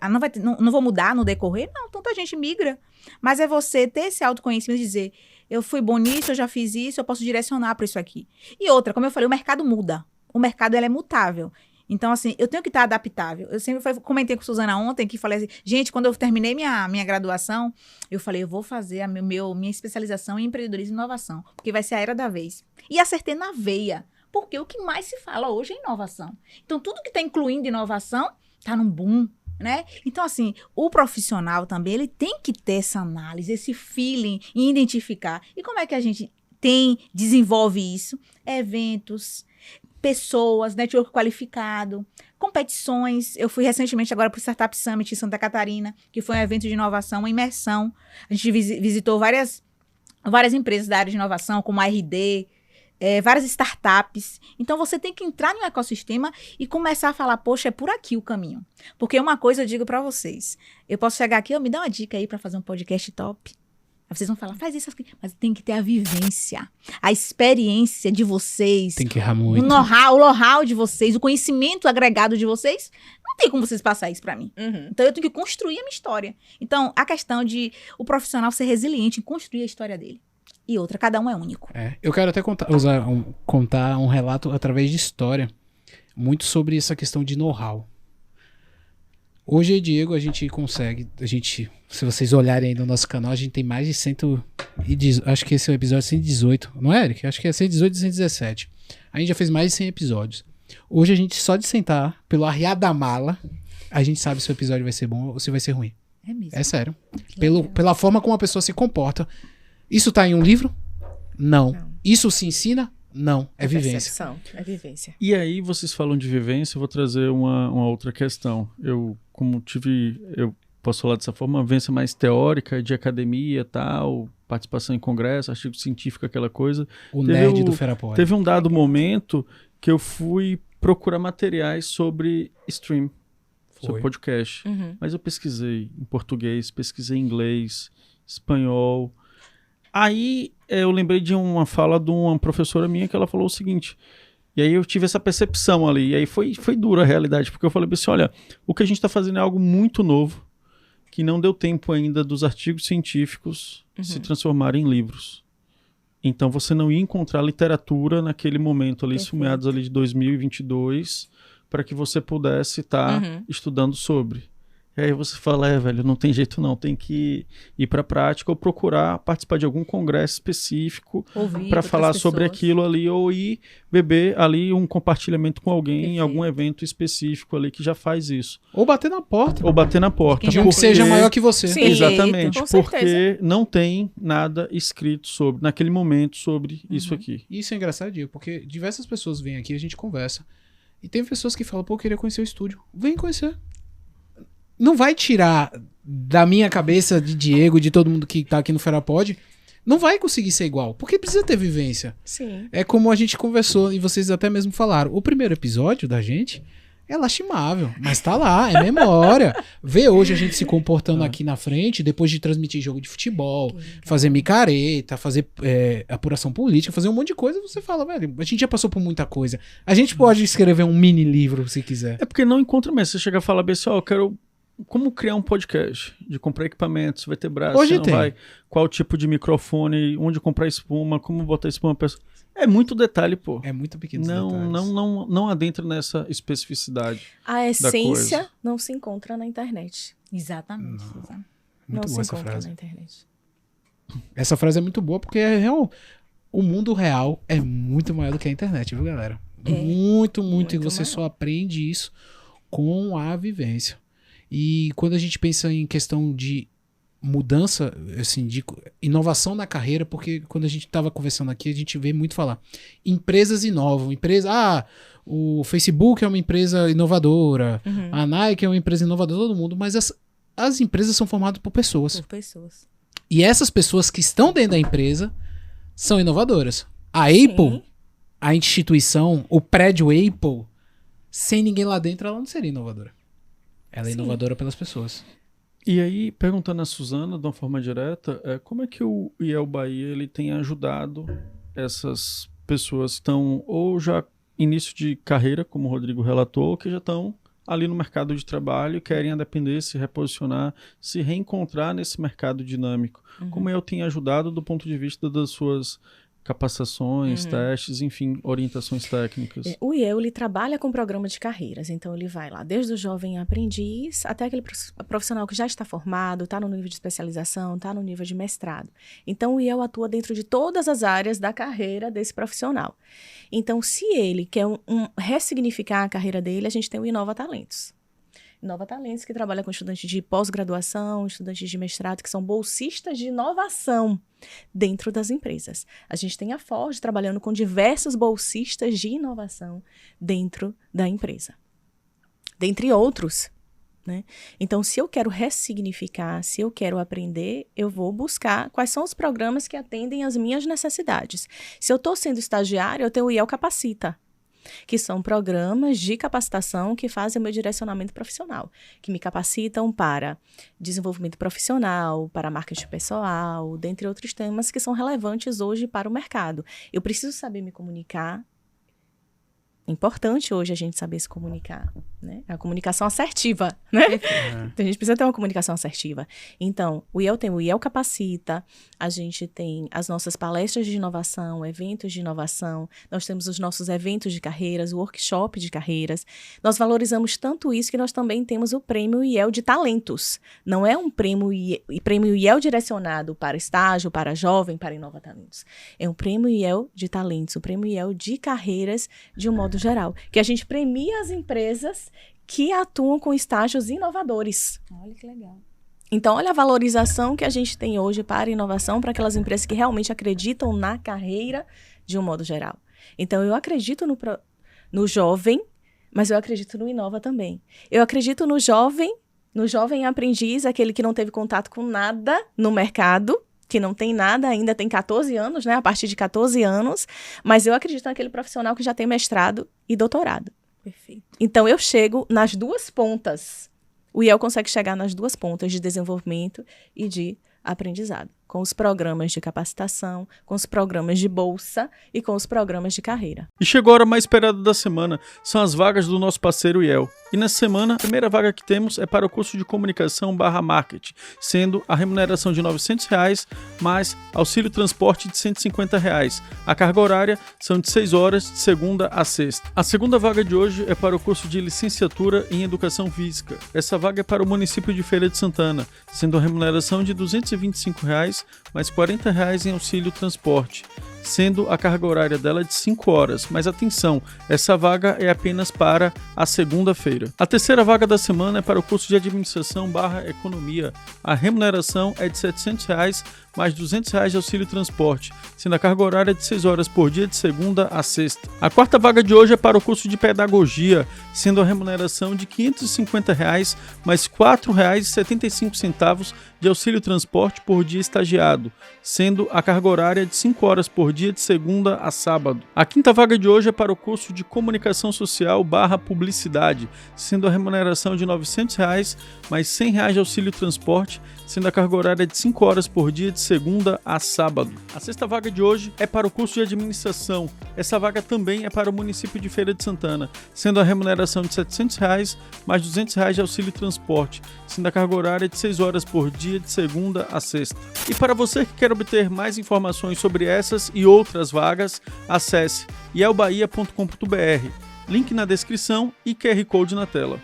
não vou mudar no decorrer. Não, tanta gente migra. Mas é você ter esse autoconhecimento e dizer... Eu fui bom nisso, eu já fiz isso, eu posso direcionar para isso aqui. E outra, como eu falei, o mercado muda. O mercado, ele é mutável. Então, assim, eu tenho que estar adaptável. Eu sempre comentei com a Suzana ontem, que falei assim, gente, quando eu terminei minha graduação, eu falei, eu vou fazer minha especialização em empreendedorismo e inovação, porque vai ser a era da vez. E acertei na veia, porque o que mais se fala hoje é inovação. Então, tudo que está incluindo inovação, está num boom. Né? Então, assim, o profissional também, ele tem que ter essa análise, esse feeling e identificar. E como é que a gente desenvolve isso? Eventos, pessoas, network qualificado, competições. Eu fui recentemente agora para o Startup Summit em Santa Catarina, que foi um evento de inovação, uma imersão. A gente visitou várias empresas da área de inovação, como a RD, várias startups. Então, você tem que entrar no ecossistema e começar a falar, poxa, é por aqui o caminho. Porque uma coisa eu digo para vocês, eu posso chegar aqui, me dá uma dica aí para fazer um podcast top. Aí vocês vão falar, faz isso aqui. Mas tem que ter a vivência, a experiência de vocês. Tem que errar muito. O know-how de vocês, o conhecimento agregado de vocês. Não tem como vocês passar isso para mim. Uhum. Então, eu tenho que construir a minha história. Então, a questão de o profissional ser resiliente em construir a história dele. E outra, cada um é único. Eu quero até contar um relato através de história, muito sobre essa questão de know-how. Hoje, Diego, a gente consegue, se vocês olharem aí no nosso canal, a gente tem mais de acho que esse é o episódio 118, não é, Eric? Acho que é 118 e 117. A gente já fez mais de 100 episódios. Hoje a gente, só de sentar, pelo arriar da mala, a gente sabe se o episódio vai ser bom ou se vai ser ruim. É mesmo. É sério. Pela forma como a pessoa se comporta. Isso tá em um livro? Não. Isso se ensina? Não. É vivência. Percepção, é vivência. E aí, vocês falam de vivência, eu vou trazer uma outra questão. Eu posso falar dessa forma, uma vivência mais teórica, de academia, tal, participação em congresso, artigo científico, aquela coisa. O nerd do Ferapod. Teve um dado momento que eu fui procurar materiais sobre stream, sobre podcast. Uhum. Mas eu pesquisei em português, pesquisei em inglês, espanhol. Aí eu lembrei de uma fala de uma professora minha que ela falou o seguinte, e aí eu tive essa percepção ali, e aí foi dura a realidade, porque eu falei assim, olha, o que a gente está fazendo é algo muito novo, que não deu tempo ainda dos artigos científicos se transformarem em livros. Então você não ia encontrar literatura naquele momento ali, isso meados ali de 2022, para que você pudesse estar estudando sobre. E aí você fala, velho, não tem jeito não, tem que ir para a prática ou procurar participar de algum congresso específico para falar sobre aquilo ali, ou ir beber ali um compartilhamento com alguém em algum evento específico ali que já faz isso. Ou bater na porta. De um que seja maior que você. Sim, exatamente, com porque certeza. não tem nada escrito sobre, naquele momento, sobre isso aqui. Isso é engraçado, Diego, porque diversas pessoas vêm aqui, a gente conversa, e tem pessoas que falam, pô, eu queria conhecer o estúdio. Vem conhecer. Não vai tirar da minha cabeça, de Diego, de todo mundo que tá aqui no Ferapod, não vai conseguir ser igual, porque precisa ter vivência. Sim. É como a gente conversou, e vocês até mesmo falaram, o primeiro episódio da gente é lastimável, mas tá lá, é memória. Ver hoje a gente se comportando aqui na frente, depois de transmitir jogo de futebol, fazer micareta, fazer apuração política, fazer um monte de coisa, você fala, velho, a gente já passou por muita coisa. A gente pode escrever um mini livro, se quiser. É porque não encontra mesmo. Você chega e fala, pessoal, eu quero... Como criar um podcast? De comprar equipamentos, vai ter braço, Hoje não tem. vai? Qual tipo de microfone, onde comprar espuma, como botar espuma. É muito detalhe, pô. É muito pequeno. Não adentra nessa especificidade. A essência coisa. não se encontra na internet. Exatamente, Suzana. Muito Não se boa essa encontra frase. na internet. Essa frase é muito boa porque é real. O mundo real é muito maior do que a internet, viu, galera? Muito, muito e você maior. só aprende isso com a vivência. E quando a gente pensa em questão de mudança, assim, de inovação na carreira, porque quando a gente estava conversando aqui, a gente vê muito falar, empresas inovam, o Facebook é uma empresa inovadora, a Nike é uma empresa inovadora, todo mundo, mas as empresas são formadas por pessoas. Por pessoas. E essas pessoas que estão dentro da empresa são inovadoras. A Apple, a instituição, o prédio Apple, sem ninguém lá dentro, ela não seria inovadora. Ela é inovadora pelas pessoas. E aí, perguntando a Suzana de uma forma direta, como é que o IEL Bahia ele tem ajudado essas pessoas que estão ou já início de carreira, como o Rodrigo relatou, ou que já estão ali no mercado de trabalho e querem depender, se reposicionar, se reencontrar nesse mercado dinâmico. Como o IEL tem ajudado do ponto de vista das suas capacitações, testes, enfim, orientações técnicas. O IEL, ele trabalha com programa de carreiras, então ele vai lá desde o jovem aprendiz até aquele profissional que já está formado, está no nível de especialização, está no nível de mestrado. Então o IEL atua dentro de todas as áreas da carreira desse profissional. Então, se ele quer ressignificar a carreira dele, a gente tem o Inova Talentos. Inova Talentos, que trabalha com estudantes de pós-graduação, estudantes de mestrado, que são bolsistas de inovação dentro das empresas. A gente tem a Ford trabalhando com diversos bolsistas de inovação dentro da empresa. Dentre outros, né? Então, se eu quero ressignificar, se eu quero aprender, eu vou buscar quais são os programas que atendem às minhas necessidades. Se eu estou sendo estagiário, eu tenho o IEL Capacita, que são programas de capacitação que fazem o meu direcionamento profissional, que me capacitam para desenvolvimento profissional, para marketing pessoal, dentre outros temas que são relevantes hoje para o mercado. Eu preciso saber me comunicar. É importante hoje a gente saber se comunicar, né? A comunicação assertiva, né? Então, a gente precisa ter uma comunicação assertiva. Então, o IEL tem o IEL Capacita, a gente tem as nossas palestras de inovação, eventos de inovação, nós temos os nossos eventos de carreiras, o workshop de carreiras. Nós valorizamos tanto isso que nós também temos o prêmio IEL de talentos. Não é um prêmio IEL direcionado para estágio, para jovem, para Inova Talentos. É um prêmio IEL de talentos, o prêmio IEL de carreiras de um modo geral, que a gente premia as empresas que atuam com estágios inovadores. Olha que legal. Então, olha a valorização que a gente tem hoje para a inovação, para aquelas empresas que realmente acreditam na carreira de um modo geral. Então, eu acredito no jovem, mas eu acredito no Inova também. Eu acredito no jovem aprendiz, aquele que não teve contato com nada no mercado, que não tem nada ainda, tem 14 anos, né? A partir de 14 anos, mas eu acredito naquele profissional que já tem mestrado e doutorado. Perfeito. Então, eu chego nas duas pontas. O IEL consegue chegar nas duas pontas de desenvolvimento e de aprendizado, com os programas de capacitação, com os programas de bolsa e com os programas de carreira. E chegou a hora mais esperada da semana, são as vagas do nosso parceiro IEL. E nessa semana, a primeira vaga que temos é para o curso de comunicação /marketing, sendo a remuneração de R$ 900, mais auxílio transporte de R$ 150. A carga horária são de 6 horas, de segunda a sexta. A segunda vaga de hoje é para o curso de licenciatura em educação física. Essa vaga é para o município de Feira de Santana, sendo a remuneração de R$ 225, mais R$ 40 em auxílio transporte, sendo a carga horária dela de 5 horas. Mas atenção, essa vaga é apenas para a segunda-feira. A terceira vaga da semana é para o curso de administração /economia. A remuneração é de R$ 700, mais R$ 200 de auxílio transporte, sendo a carga horária de 6 horas por dia de segunda a sexta. A quarta vaga de hoje é para o curso de pedagogia, sendo a remuneração de R$ 550, mais R$ 4,75 de auxílio transporte por dia estagiado, sendo a carga horária de 5 horas por dia de segunda a sábado. A quinta vaga de hoje é para o curso de comunicação social /publicidade, sendo a remuneração de R$ 900, mais R$ 100 de auxílio transporte, sendo a carga horária de 5 horas por dia de segunda a sábado. A sexta vaga de hoje é para o curso de administração. Essa vaga também é para o município de Feira de Santana, sendo a remuneração de R$ 700, mais R$ 200 de auxílio transporte, sendo a carga horária de 6 horas por dia de segunda a sexta. E para você que quer obter mais informações sobre essas e outras vagas, acesse ielbahia.com.br, link na descrição e QR Code na tela.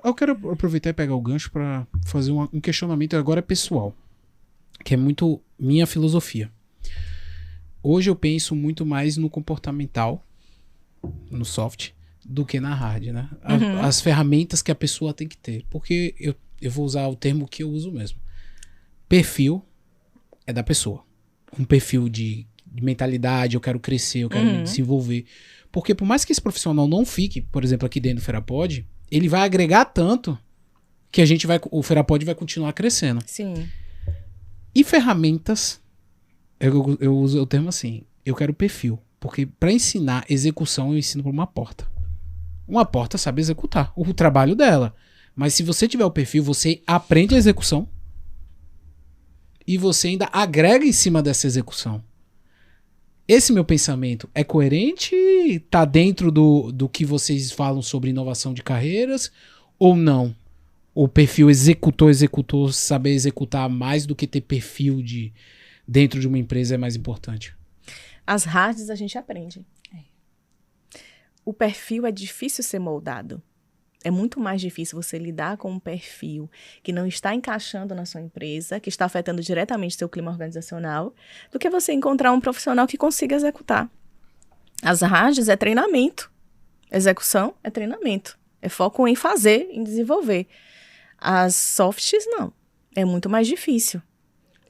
Eu quero aproveitar e pegar o gancho para fazer um questionamento agora pessoal, que é muito minha filosofia. Hoje eu penso muito mais no comportamental no soft do que na hard, né? As ferramentas que a pessoa tem que ter. Porque eu vou usar o termo que eu uso mesmo. Perfil é da pessoa. Um perfil de mentalidade, eu quero crescer, eu quero me desenvolver. Porque por mais que esse profissional não fique, por exemplo, aqui dentro do Ferapod, ele vai agregar tanto que o Ferapod vai continuar crescendo. Sim. E ferramentas, eu uso o termo assim, eu quero perfil. Porque para ensinar execução, eu ensino por uma porta. Uma porta sabe executar o trabalho dela. Mas se você tiver o perfil, você aprende a execução e você ainda agrega em cima dessa execução. Esse meu pensamento é coerente? Tá dentro do que vocês falam sobre inovação de carreiras? Ou não? O perfil executor, saber executar mais do que ter perfil dentro de uma empresa é mais importante? As hards a gente aprende. O perfil é difícil ser moldado. É muito mais difícil você lidar com um perfil que não está encaixando na sua empresa, que está afetando diretamente seu clima organizacional, do que você encontrar um profissional que consiga executar. As hards é treinamento. Execução é treinamento. É foco em fazer, em desenvolver. As softs, não. É muito mais difícil.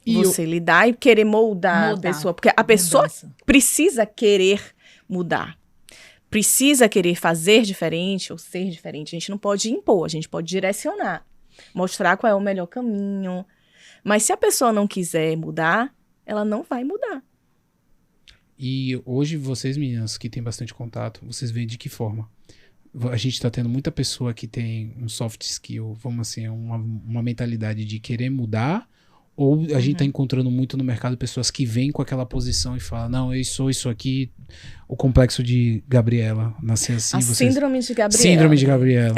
Você lidar e querer moldar a pessoa. Porque a pessoa precisa querer mudar. Precisa querer fazer diferente ou ser diferente. A gente não pode impor, a gente pode direcionar. Mostrar qual é o melhor caminho. Mas se a pessoa não quiser mudar, ela não vai mudar. E hoje vocês, meninas, que têm bastante contato, vocês veem de que forma? A gente está tendo muita pessoa que tem um soft skill, vamos assim, uma mentalidade de querer mudar, ou a gente está encontrando muito no mercado pessoas que vêm com aquela posição e falam, não, eu sou isso aqui, o complexo de Gabriela, nascer assim. A síndrome de Gabriela. Síndrome de Gabriela.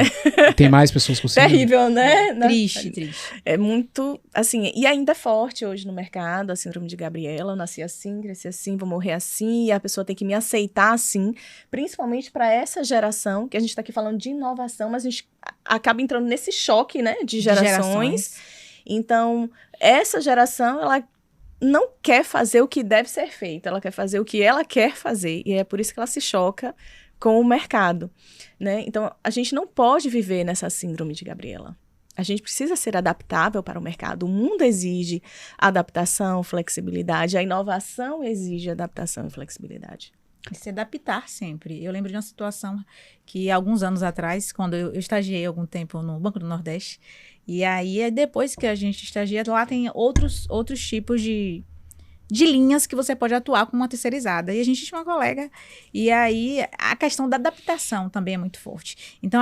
Tem mais pessoas com síndrome? Terrível, né? Triste. É muito, assim, e ainda é forte hoje no mercado, a síndrome de Gabriela. Eu nasci assim, cresci assim, vou morrer assim, e a pessoa tem que me aceitar assim, principalmente para essa geração, que a gente está aqui falando de inovação, mas a gente acaba entrando nesse choque, né, de gerações. Então, essa geração, ela não quer fazer o que deve ser feito, ela quer fazer o que ela quer fazer, e é por isso que ela se choca com o mercado, né? Então, a gente não pode viver nessa síndrome de Gabriela. A gente precisa ser adaptável para o mercado. O mundo exige adaptação, flexibilidade, a inovação exige adaptação e flexibilidade. E se adaptar sempre. Eu lembro de uma situação que, alguns anos atrás, quando eu estagiei algum tempo no Banco do Nordeste, e aí, depois que a gente estagia, lá tem outros tipos de linhas que você pode atuar com uma terceirizada. E a gente tinha uma colega, e aí a questão da adaptação também é muito forte. Então,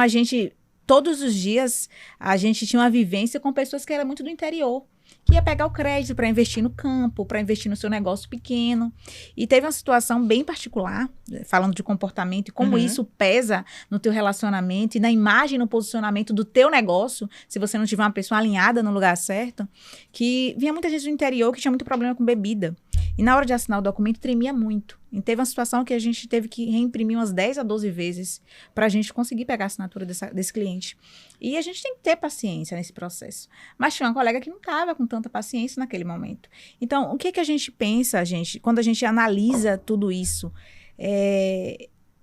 todos os dias, a gente tinha uma vivência com pessoas que eram muito do interior, que ia pegar o crédito para investir no campo, para investir no seu negócio pequeno. E teve uma situação bem particular, falando de comportamento e como isso pesa no teu relacionamento e na imagem, no posicionamento do teu negócio, se você não tiver uma pessoa alinhada no lugar certo, que vinha muita gente do interior que tinha muito problema com bebida. E na hora de assinar o documento, tremia muito. E teve uma situação que a gente teve que reimprimir umas 10 a 12 vezes para a gente conseguir pegar a assinatura desse cliente. E a gente tem que ter paciência nesse processo. Mas tinha uma colega que não estava com tanta paciência naquele momento. Então, o que a gente pensa, quando a gente analisa tudo isso?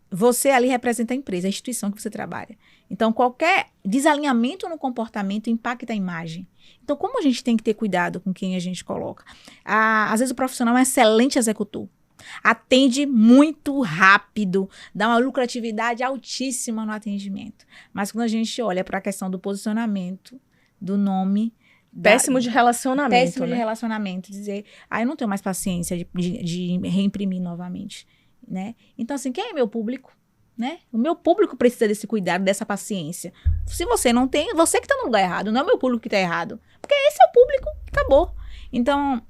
Você ali representa a empresa, a instituição que você trabalha. Então, qualquer desalinhamento no comportamento impacta a imagem. Então, como a gente tem que ter cuidado com quem a gente coloca? Às vezes o profissional é um excelente executor. Atende muito rápido, dá uma lucratividade altíssima no atendimento. Mas quando a gente olha para a questão do posicionamento, do nome... Péssimo de relacionamento, péssimo, né? De relacionamento. Dizer, eu não tenho mais paciência de reimprimir novamente, né? Então, assim, quem é meu público? Né? O meu público precisa desse cuidado, dessa paciência. Se você não tem, você que está no lugar errado, não é o meu público que está errado. Porque esse é o público, acabou. Então,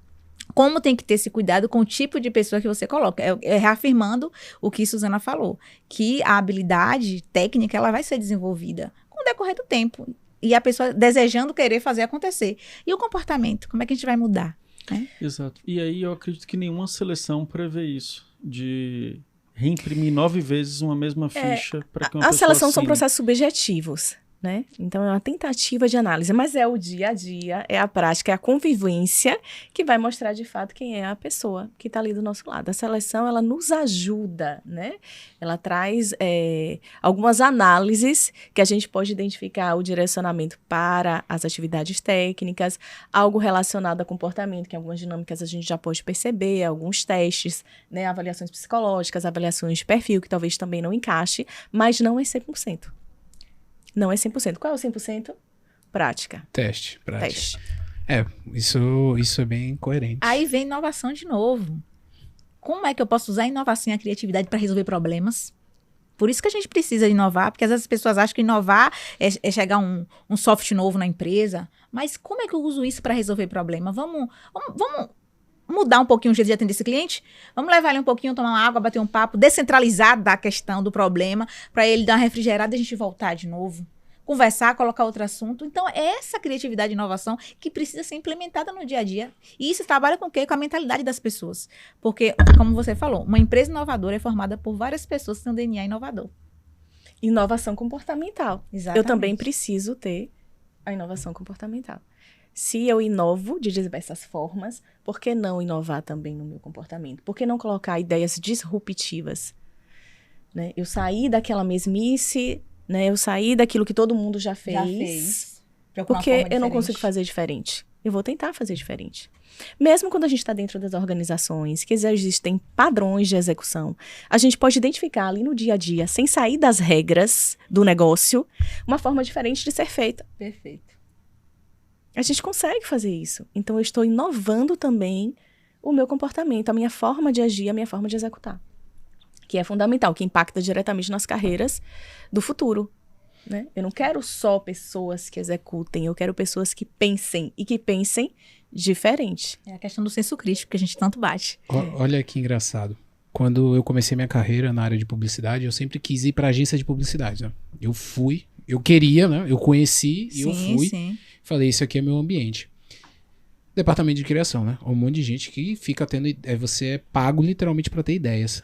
como tem que ter esse cuidado com o tipo de pessoa que você coloca? Reafirmando o que Suzana falou, que a habilidade técnica ela vai ser desenvolvida com o decorrer do tempo. E a pessoa desejando querer fazer acontecer. E o comportamento, como é que a gente vai mudar? Né? Exato. E aí eu acredito que nenhuma seleção prevê isso, de reimprimir 9 vezes uma mesma ficha para que uma pessoa A seleção são assine. processos subjetivos. né? Então, é uma tentativa de análise, mas é o dia a dia, é a prática, é a convivência que vai mostrar de fato quem é a pessoa que está ali do nosso lado. A seleção, ela nos ajuda, né? Ela traz algumas análises que a gente pode identificar o direcionamento para as atividades técnicas, algo relacionado a comportamento, que algumas dinâmicas a gente já pode perceber, alguns testes, né? Avaliações psicológicas, avaliações de perfil, que talvez também não encaixe, mas não é 100%. Não é 100%. Qual é o 100%? Prática. Teste. Prática. Teste. Isso é bem coerente. Aí vem inovação de novo. Como é que eu posso usar a inovação e a criatividade para resolver problemas? Por isso que a gente precisa inovar, porque às vezes as pessoas acham que inovar é chegar um software novo na empresa. Mas como é que eu uso isso para resolver problema? Vamos mudar um pouquinho o jeito de atender esse cliente? Vamos levar ele um pouquinho, tomar uma água, bater um papo, descentralizar da questão do problema, para ele dar uma refrigerada e a gente voltar de novo. Conversar, colocar outro assunto. Então, é essa criatividade e inovação que precisa ser implementada no dia a dia. E isso trabalha com o quê? Com a mentalidade das pessoas. Porque, como você falou, uma empresa inovadora é formada por várias pessoas que têm um DNA inovador. Inovação comportamental. Exatamente. Eu também preciso ter a inovação comportamental. Se eu inovo de diversas formas, por que não inovar também no meu comportamento? Por que não colocar ideias disruptivas? Né? Eu saí daquela mesmice, né? Eu saí daquilo que todo mundo já fez. Porque eu não consigo fazer diferente. Eu vou tentar fazer diferente. Mesmo quando a gente está dentro das organizações, que existem padrões de execução, a gente pode identificar ali no dia a dia, sem sair das regras do negócio, uma forma diferente de ser feita. Perfeito. A gente consegue fazer isso. Então, eu estou inovando também o meu comportamento, a minha forma de agir, a minha forma de executar. Que é fundamental, que impacta diretamente nas carreiras do futuro. Né? Eu não quero só pessoas que executem, eu quero pessoas que pensem e que pensem diferente. É a questão do senso crítico que a gente tanto bate. Olha que engraçado. Quando eu comecei minha carreira na área de publicidade, eu sempre quis ir para agência de publicidade. Né? Eu queria, né? Eu conheci e eu fui. Sim. Falei, isso aqui é meu ambiente. Departamento de criação, né? Um monte de gente que fica tendo... você é pago literalmente para ter ideias.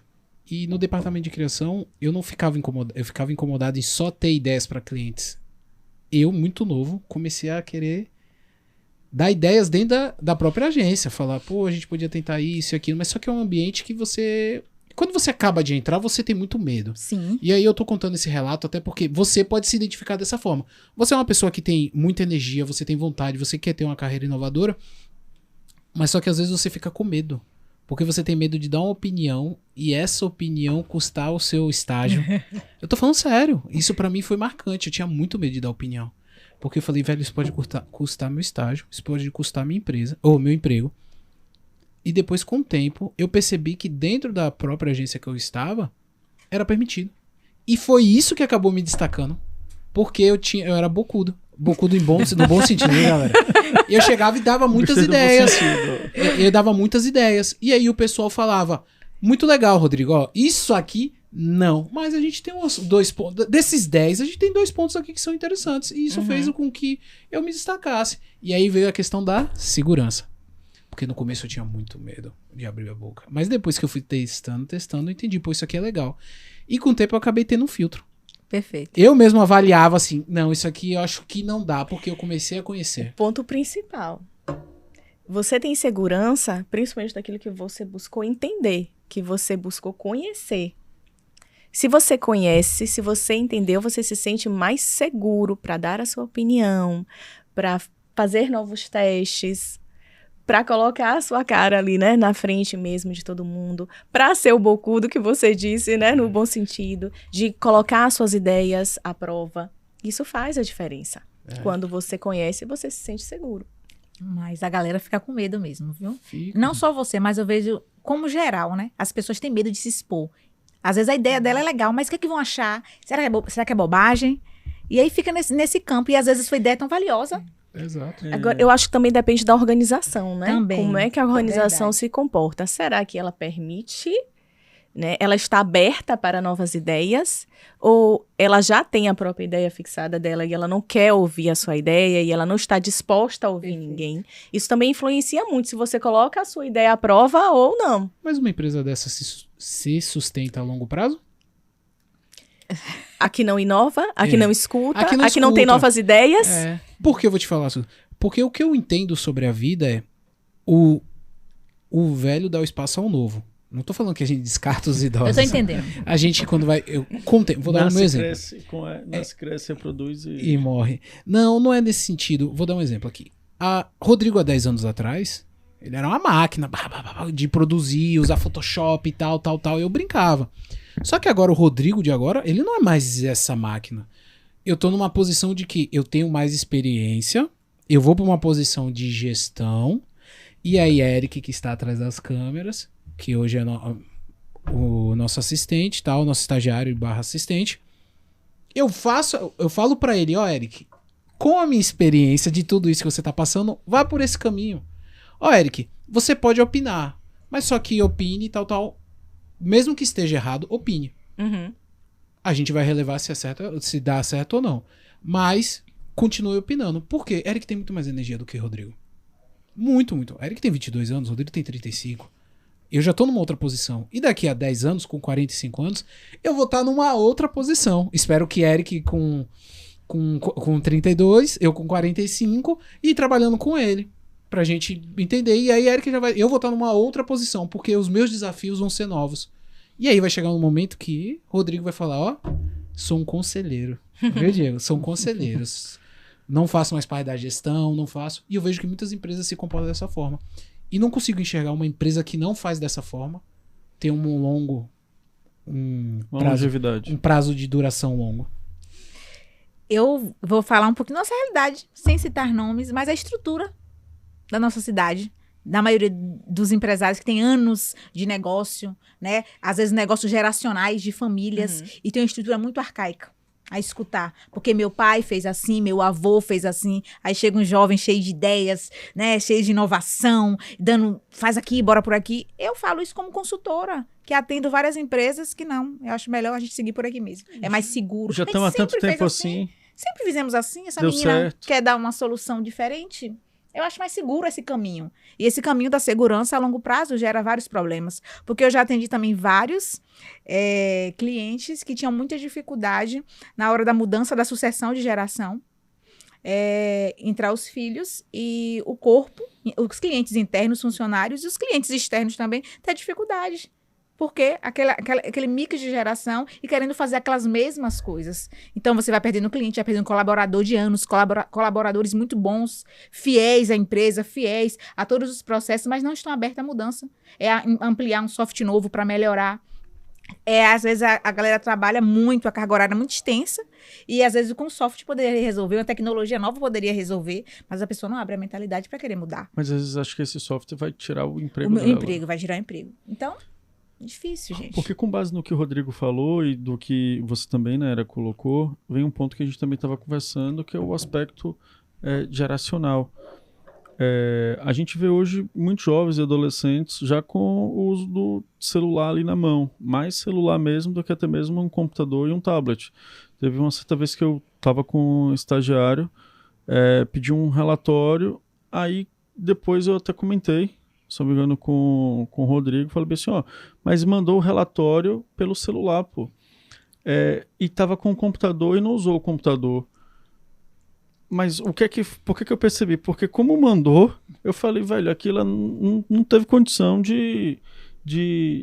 E no departamento de criação, eu não ficava incomodado. Eu ficava incomodado em só ter ideias para clientes. Eu, muito novo, comecei a querer dar ideias dentro da própria agência. Falar, pô, a gente podia tentar isso e aquilo. Mas só que é um ambiente que você... Quando você acaba de entrar, você tem muito medo. Sim. E aí eu tô contando esse relato até porque você pode se identificar dessa forma. Você é uma pessoa que tem muita energia, você tem vontade, você quer ter uma carreira inovadora, mas só que às vezes você fica com medo. Porque você tem medo de dar uma opinião e essa opinião custar o seu estágio. Eu tô falando sério. Isso pra mim foi marcante. Eu tinha muito medo de dar opinião. Porque eu falei, velho, isso pode custar meu estágio, isso pode custar minha empresa, ou meu emprego. E depois, com o tempo, eu percebi que dentro da própria agência que eu estava, era permitido. E foi isso que acabou me destacando. Porque eu era bocudo. Bocudo no bom sentido, né, galera? E eu chegava e dava muitas ideias. Eu dava muitas ideias. E aí o pessoal falava, muito legal, Rodrigo, ó, isso aqui, não. Mas a gente tem uns 2 pontos. Desses 10, a gente tem 2 pontos aqui que são interessantes. E isso fez com que eu me destacasse. E aí veio a questão da segurança. Porque no começo eu tinha muito medo de abrir a boca. Mas depois que eu fui testando, eu entendi, pô, isso aqui é legal. E com o tempo eu acabei tendo um filtro. Perfeito. Eu mesmo avaliava assim, não, isso aqui eu acho que não dá, porque eu comecei a conhecer. Ponto principal. Você tem segurança, principalmente daquilo que você buscou entender, que você buscou conhecer. Se você conhece, se você entendeu, você se sente mais seguro para dar a sua opinião, para fazer novos testes, para colocar a sua cara ali, né, na frente mesmo de todo mundo, para ser o bocudo que você disse, né, no bom sentido, de colocar as suas ideias à prova. Isso faz a diferença. Quando você conhece, você se sente seguro. Mas a galera fica com medo mesmo, viu? Fica. Não só você, mas eu vejo como geral, né? As pessoas têm medo de se expor. Às vezes a ideia dela é legal, mas o que é que vão achar? Será que é bobagem? E aí fica nesse campo. E às vezes a sua ideia é tão valiosa. Exato. Agora, eu acho que também depende da organização, né? Também, como é que a organização verdade. se comporta? Será que ela permite, né? Ela está aberta para novas ideias? Ou ela já tem a própria ideia fixada dela e ela não quer ouvir a sua ideia e ela não está disposta a ouvir ninguém? Isso também influencia muito se você coloca a sua ideia à prova ou não. Mas uma empresa dessa se sustenta a longo prazo? Aqui não inova, aqui não escuta, Aqui aqui não não tem escuta. novas ideias. Por que eu vou te falar isso? Porque o que eu entendo sobre a vida é o velho dá o espaço ao novo. Não tô falando que a gente descarta os idosos. Eu tô entendendo. A gente, quando vai... Vou dar um exemplo. Nasce, cresce, reproduz E morre. Não é nesse sentido. Vou dar um exemplo aqui. Rodrigo, há 10 anos atrás, ele era uma máquina de produzir, usar Photoshop e tal. Eu brincava. Só que agora o Rodrigo de agora, ele não é mais essa máquina. Eu tô numa posição de que eu tenho mais experiência, eu vou pra uma posição de gestão, e aí Eric, que está atrás das câmeras, que hoje é o nosso assistente, tá? O nosso estagiário / assistente. Eu falo pra ele, Eric, com a minha experiência de tudo isso que você tá passando, vá por esse caminho. Eric, você pode opinar, mas só que opine tal. Mesmo que esteja errado, opine. Uhum. A gente vai relevar se é certo, se dá certo ou não. Mas continue opinando. Por quê? Eric tem muito mais energia do que Rodrigo. Muito. Eric tem 22 anos, Rodrigo tem 35. Eu já tô numa outra posição. E daqui a 10 anos, com 45 anos, eu vou estar numa outra posição. Espero que Eric com 32, eu com 45, e trabalhando com ele. Pra gente entender. E aí Eric eu vou estar numa outra posição, porque os meus desafios vão ser novos. E aí vai chegar um momento que Rodrigo vai falar, sou um conselheiro. Viu, Diego? Sou um conselheiro. Não faço mais parte da gestão, não faço. E eu vejo que muitas empresas se comportam dessa forma. E não consigo enxergar uma empresa que não faz dessa forma ter uma longevidade. Um prazo de duração longo. Eu vou falar um pouquinho da nossa realidade, sem citar nomes, mas a estrutura da nossa cidade, da maioria dos empresários que tem anos de negócio, né? Às vezes negócios geracionais de famílias, e tem uma estrutura muito arcaica a escutar. Porque meu pai fez assim, meu avô fez assim, aí chega um jovem cheio de ideias, né? Cheio de inovação, faz aqui, bora por aqui. Eu falo isso como consultora, que atendo várias empresas que não. Eu acho melhor a gente seguir por aqui mesmo. É mais seguro. Já estamos há tanto tempo assim. Sempre fizemos assim. Essa Deu menina certo. quer dar uma solução diferente. Eu acho mais seguro esse caminho. E esse caminho da segurança a longo prazo gera vários problemas. Porque eu já atendi também vários clientes que tinham muita dificuldade na hora da mudança da sucessão de geração entre os filhos e o corpo. Os clientes internos, funcionários, e os clientes externos também têm dificuldade. Porque aquele mix de geração e querendo fazer aquelas mesmas coisas. Então, você vai perdendo cliente, vai perdendo colaborador de anos, colaboradores muito bons, fiéis à empresa, fiéis a todos os processos, mas não estão abertos à mudança. Ampliar um software novo para melhorar. Às vezes, a galera trabalha muito, a carga horária é muito extensa, e às vezes com o software poderia resolver, uma tecnologia nova poderia resolver, mas a pessoa não abre a mentalidade para querer mudar. Mas às vezes acho que esse software vai tirar o emprego O meu dela. emprego, vai tirar o emprego. Então... difícil, gente. Porque com base no que o Rodrigo falou e do que você também, né, Era, colocou, vem um ponto que a gente também estava conversando, que é o aspecto geracional. A gente vê hoje muitos jovens e adolescentes já com o uso do celular ali na mão. Mais celular mesmo do que até mesmo um computador e um tablet. Teve uma certa vez que eu estava com um estagiário, pedi um relatório, aí depois eu até comentei, se não me engano, com o Rodrigo, falei assim, mas mandou o relatório pelo celular, pô. E tava com o computador e não usou o computador. Mas por que eu percebi? Porque como mandou, eu falei, velho, aquilo não teve condição de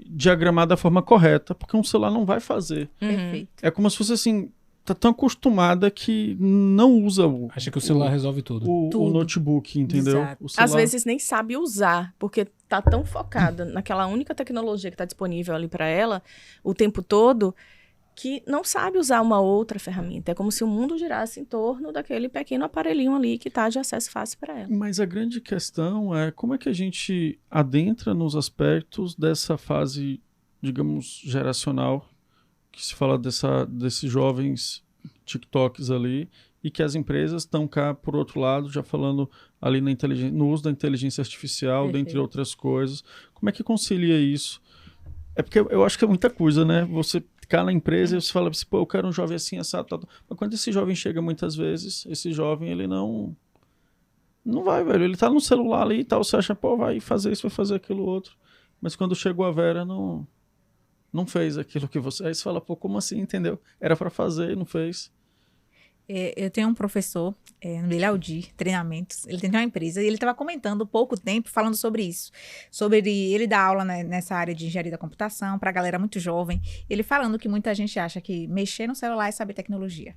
diagramar da forma correta, porque um celular não vai fazer. Perfeito. É como se fosse assim, tá tão acostumada que não usa Acha que o celular resolve tudo. o notebook, entendeu? Exato. O celular... Às vezes nem sabe usar, porque tá tão focada naquela única tecnologia que tá disponível ali para ela o tempo todo, que não sabe usar uma outra ferramenta. É como se o mundo girasse em torno daquele pequeno aparelhinho ali que tá de acesso fácil para ela. Mas a grande questão é como é que a gente adentra nos aspectos dessa fase, digamos, geracional, que se fala desses jovens TikToks ali, e que as empresas estão cá, por outro lado, já falando ali no uso da inteligência artificial, Perfeito. dentre outras coisas. Como é que concilia isso? É porque eu acho que é muita coisa, né? Você ficar na empresa e você fala assim, pô, eu quero um jovem assim, assado, tal. Mas quando esse jovem chega muitas vezes, esse jovem, ele não vai, velho. Ele tá no celular ali e tal, você acha, pô, vai fazer isso, vai fazer aquilo outro. Mas quando chegou a Vera, não não fez aquilo que você... Aí você fala, pô, como assim, entendeu? Era para fazer e não fez. Eu tenho um professor, no Bilhaldi, treinamentos, ele tem uma empresa, e ele estava comentando há pouco tempo, falando sobre isso, sobre ele dar aula nessa área de engenharia da computação, para a galera muito jovem, ele falando que muita gente acha que mexer no celular é saber tecnologia.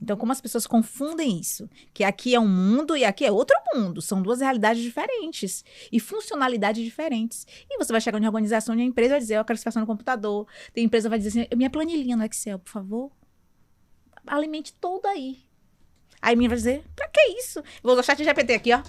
Então, como as pessoas confundem isso, que aqui é um mundo e aqui é outro mundo, são duas realidades diferentes e funcionalidades diferentes. E você vai chegar em organização e a empresa vai dizer, eu quero classificação no computador, tem empresa que vai dizer assim, minha planilhinha no Excel, por favor, alimente toda aí. Aí a minha vai dizer, pra que isso? Eu vou usar o chat GPT aqui, ó.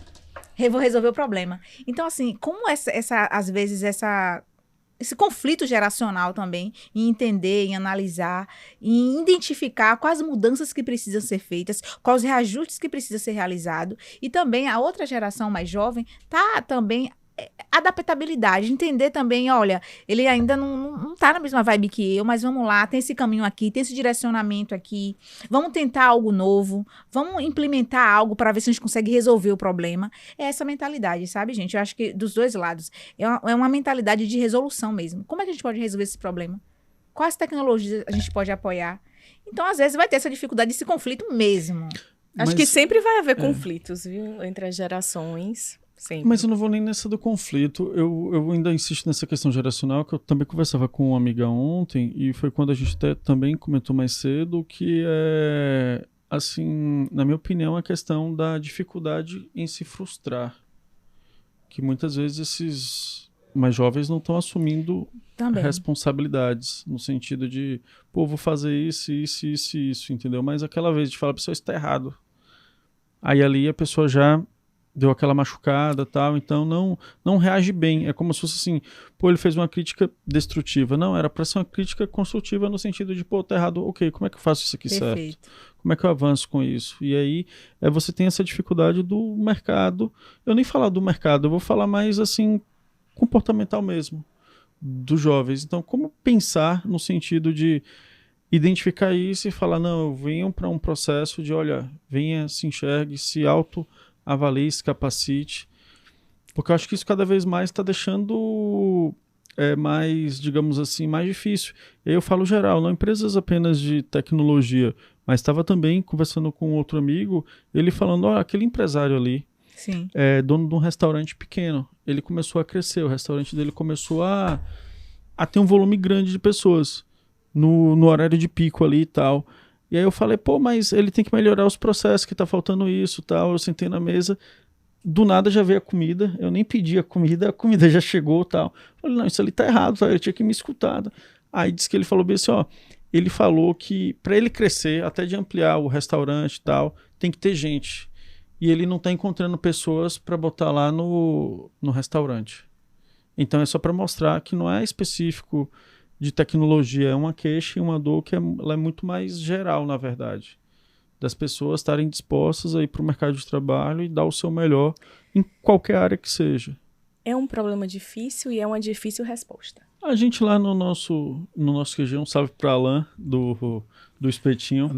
Eu vou resolver o problema. Então, assim, como às vezes, esse conflito geracional também, em entender, em analisar, em identificar quais mudanças que precisam ser feitas, quais reajustes que precisam ser realizados. E também a outra geração mais jovem tá também adaptabilidade, entender também, olha, ele ainda não tá na mesma vibe que eu, mas vamos lá, tem esse caminho aqui, tem esse direcionamento aqui, vamos tentar algo novo, vamos implementar algo para ver se a gente consegue resolver o problema. É essa mentalidade, sabe, gente? Eu acho que dos dois lados, é uma mentalidade de resolução mesmo. Como é que a gente pode resolver esse problema? Quais tecnologias a gente pode apoiar? Então, às vezes, vai ter essa dificuldade, esse conflito mesmo. Acho que sempre vai haver conflitos, viu? Entre as gerações. Sempre. Mas eu não vou nem nessa do conflito. Eu ainda insisto nessa questão geracional, que eu também conversava com uma amiga ontem, e foi quando a gente também comentou mais cedo, que é, assim, na minha opinião, a questão da dificuldade em se frustrar. Que muitas vezes esses mais jovens não estão assumindo também responsabilidades, no sentido de, pô, vou fazer isso, entendeu? Mas aquela vez de falar, a pessoa está errado. Aí ali a pessoa já deu aquela machucada e tal, então não reage bem. É como se fosse assim, pô, ele fez uma crítica destrutiva. Não, era para ser uma crítica construtiva no sentido de, pô, tá errado, ok, como é que eu faço isso aqui certo? Como é que eu avanço com isso? E aí você tem essa dificuldade do mercado. Eu nem falar do mercado, eu vou falar mais assim, comportamental mesmo, dos jovens. Então, como pensar no sentido de identificar isso e falar, não, venham para um processo de, olha, venha, se enxergue, se autoavalie, se capacite, porque eu acho que isso cada vez mais está deixando mais, digamos assim, mais difícil. E aí eu falo geral, não empresas apenas de tecnologia, mas estava também conversando com outro amigo, ele falando, aquele empresário ali, sim, é dono de um restaurante pequeno, ele começou a crescer, o restaurante dele começou a ter um volume grande de pessoas no horário de pico ali e tal. E aí eu falei, pô, mas ele tem que melhorar os processos, que tá faltando isso e tal. Eu sentei na mesa, do nada já veio a comida, eu nem pedi a comida já chegou e tal. Eu falei, não, isso ali tá errado, tá? Ele tinha que me escutar. Aí disse que ele falou bem assim, ele falou que para ele crescer, até de ampliar o restaurante e tal, tem que ter gente. E ele não tá encontrando pessoas para botar lá no restaurante. Então é só para mostrar que não é específico de tecnologia, é uma queixa e uma dor que ela é muito mais geral, na verdade. Das pessoas estarem dispostas a ir para o mercado de trabalho e dar o seu melhor em qualquer área que seja. É um problema difícil e é uma difícil resposta. A gente lá no nosso QG, um salve para Alain, do Espetinho,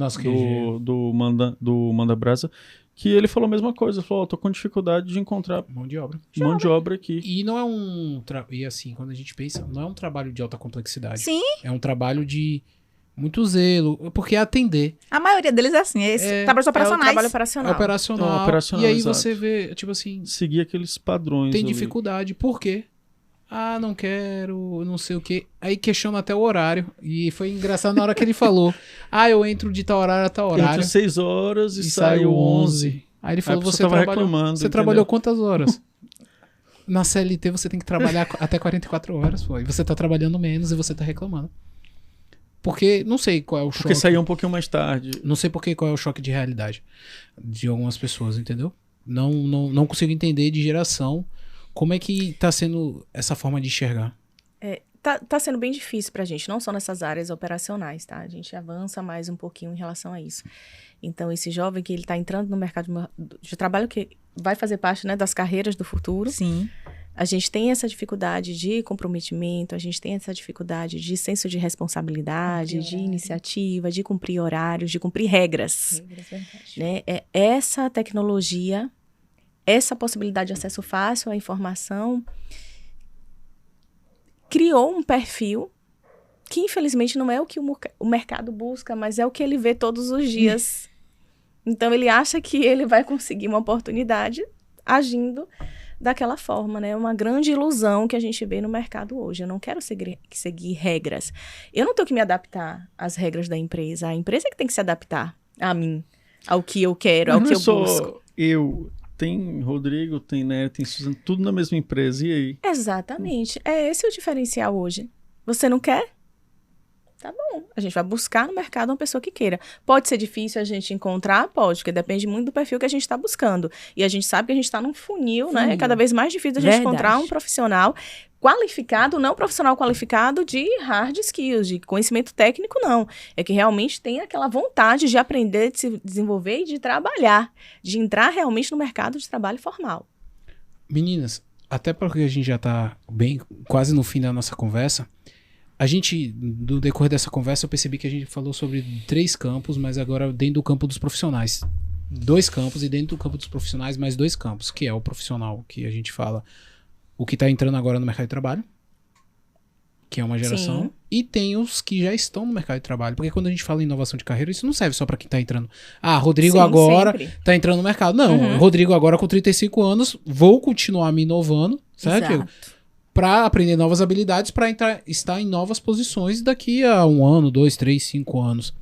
do Manda Brasa, que ele falou a mesma coisa, ele falou, tô com dificuldade de encontrar mão de obra aqui. E não é e assim, quando a gente pensa, não é um trabalho de alta complexidade. Sim. É um trabalho de muito zelo, porque é atender. A maioria deles é assim, trabalhos operacionais. É o trabalho operacional. E aí exato. Você vê, tipo assim, seguir aqueles padrões. Tem ali. dificuldade, por quê? Não quero, não sei o quê. Aí questiona até o horário. E foi engraçado na hora que ele falou. Eu entro de tal horário a tal horário. Entro 6 horas e saio 11. Aí ele falou, você trabalhou quantas horas? Na CLT você tem que trabalhar até 44 horas, pô. E você tá trabalhando menos e você tá reclamando. Porque não sei qual é o choque. Porque saiu um pouquinho mais tarde. Não sei qual é o choque de realidade de algumas pessoas, entendeu? Não consigo entender de geração como é que tá sendo essa forma de enxergar. Tá sendo bem difícil pra gente, não só nessas áreas operacionais, tá? A gente avança mais um pouquinho em relação a isso. Então, esse jovem que ele tá entrando no mercado de trabalho, que vai fazer parte, né, das carreiras do futuro. Sim. A gente tem essa dificuldade de comprometimento, a gente tem essa dificuldade de senso de responsabilidade, de iniciativa, de cumprir horários, de cumprir regras. Né? Essa tecnologia, essa possibilidade de acesso fácil à informação, criou um perfil que infelizmente não é o que o mercado busca, mas é o que ele vê todos os dias. Então, ele acha que ele vai conseguir uma oportunidade agindo daquela forma, né? É uma grande ilusão que a gente vê no mercado hoje. Eu não quero seguir regras. Eu não tenho que me adaptar às regras da empresa. A empresa é que tem que se adaptar a mim, ao que eu quero, ao que eu busco. Tem Rodrigo, tem Nery, tem Suzana, tudo na mesma empresa, e aí? Exatamente. É esse o diferencial hoje. Você não quer? Tá bom. A gente vai buscar no mercado uma pessoa que queira. Pode ser difícil a gente encontrar? Pode, porque depende muito do perfil que a gente está buscando. E a gente sabe que a gente está num funil, né? É cada vez mais difícil a gente encontrar um profissional qualificado, não profissional qualificado de hard skills, de conhecimento técnico, não. É que realmente tem aquela vontade de aprender, de se desenvolver e de trabalhar, de entrar realmente no mercado de trabalho formal. Meninas, até porque a gente já está bem quase no fim da nossa conversa, a gente, no decorrer dessa conversa, eu percebi que a gente falou sobre 3 campos, mas agora dentro do campo dos profissionais. 2 campos, e dentro do campo dos profissionais, mais 2 campos, que é o profissional, que a gente fala o que está entrando agora no mercado de trabalho, que é uma geração, e tem os que já estão no mercado de trabalho, porque quando a gente fala em inovação de carreira, isso não serve só para quem está entrando. Ah, Rodrigo agora está entrando no mercado. Não, Rodrigo agora com 35 anos, vou continuar me inovando, certo, Diego? Para aprender novas habilidades, para estar em novas posições daqui a 1 ano, 2, 3, 5 anos.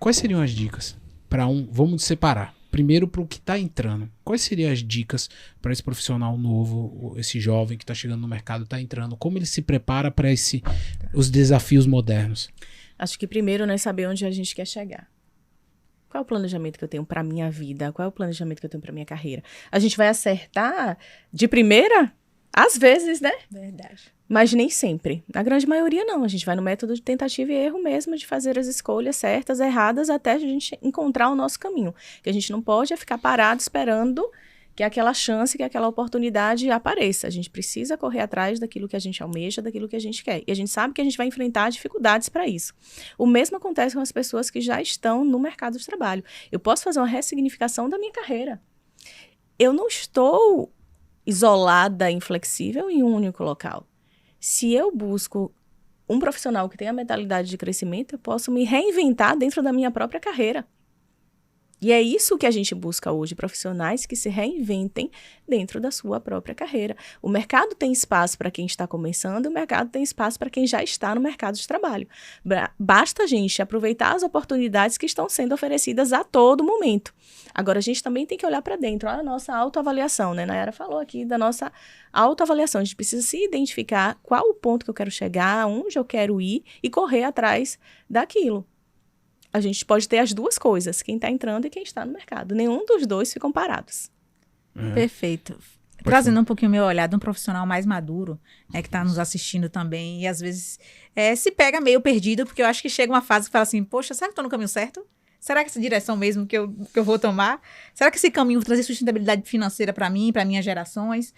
Quais seriam as dicas para vamos separar. Primeiro, para o que está entrando. Quais seriam as dicas para esse profissional novo, esse jovem que está chegando no mercado, está entrando? Como ele se prepara para os desafios modernos? Acho que primeiro, né, saber onde a gente quer chegar. Qual é o planejamento que eu tenho para minha vida? Qual é o planejamento que eu tenho para minha carreira? A gente vai acertar de primeira? Às vezes, né? Verdade. Mas nem sempre. Na grande maioria, não. A gente vai no método de tentativa e erro mesmo, de fazer as escolhas certas, erradas, até a gente encontrar o nosso caminho. Que a gente não pode ficar parado esperando que aquela chance, que aquela oportunidade apareça. A gente precisa correr atrás daquilo que a gente almeja, daquilo que a gente quer. E a gente sabe que a gente vai enfrentar dificuldades para isso. O mesmo acontece com as pessoas que já estão no mercado de trabalho. Eu posso fazer uma ressignificação da minha carreira. Eu não estou isolada, inflexível em um único local. Se eu busco um profissional que tenha a mentalidade de crescimento, eu posso me reinventar dentro da minha própria carreira. E é isso que a gente busca hoje, profissionais que se reinventem dentro da sua própria carreira. O mercado tem espaço para quem está começando, o mercado tem espaço para quem já está no mercado de trabalho. Basta a gente aproveitar as oportunidades que estão sendo oferecidas a todo momento. Agora, a gente também tem que olhar para dentro, olha a nossa autoavaliação, né? Nayara falou aqui da nossa autoavaliação. A gente precisa se identificar qual o ponto que eu quero chegar, onde eu quero ir e correr atrás daquilo. A gente pode ter as duas coisas, quem está entrando e quem está no mercado. Nenhum dos dois ficam parados. Perfeito. Trazendo um pouquinho o meu olhar de um profissional mais maduro, né, que está nos assistindo também, e às vezes se pega meio perdido, porque eu acho que chega uma fase que fala assim, poxa, será que estou no caminho certo? Será que essa direção mesmo que eu vou tomar? Será que esse caminho vai trazer sustentabilidade financeira para mim, para minhas gerações?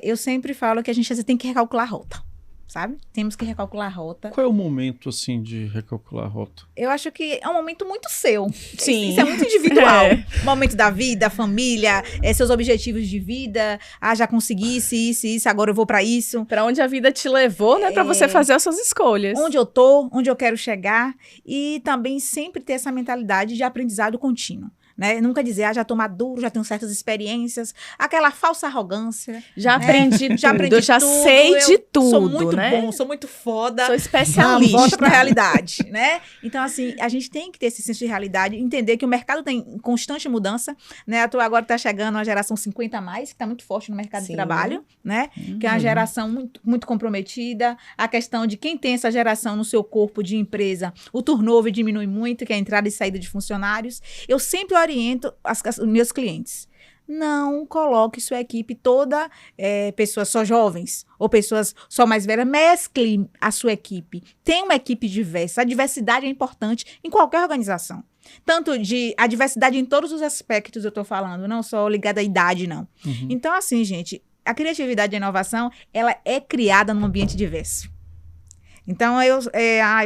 Eu sempre falo que a gente às vezes tem que recalcular a rota. Sabe? Temos que recalcular a rota. Qual é o momento, assim, de recalcular a rota? Eu acho que é um momento muito seu. Sim. Isso é muito individual. Momento da vida, família, seus objetivos de vida. Ah, já consegui isso, agora eu vou pra isso. Pra onde a vida te levou, né? Pra você fazer as suas escolhas. Onde eu tô, onde eu quero chegar. E também sempre ter essa mentalidade de aprendizado contínuo. Né? Nunca dizer, já tô maduro, já tenho certas experiências, aquela falsa arrogância. Já aprendi tudo, já tudo, sei de tudo, sou muito né? bom, sou muito foda. Sou especialista. Não, volta pra realidade, né? Então, assim, a gente tem que ter esse senso de realidade, entender que o mercado tem constante mudança, né? Agora tá chegando uma geração 50 a mais, que tá muito forte no mercado de trabalho, né? Que é uma geração muito, muito comprometida. A questão de quem tem essa geração no seu corpo de empresa, o turnover diminui muito, que é a entrada e saída de funcionários. Eu sempre oriento os meus clientes. Não coloque sua equipe toda, pessoas só jovens ou pessoas só mais velhas. Mescle a sua equipe. Tenha uma equipe diversa. A diversidade é importante em qualquer organização. Tanto a diversidade em todos os aspectos eu estou falando, não só ligada à idade, não. Então, assim, gente, a criatividade e a inovação, ela é criada num ambiente diverso. Então, eu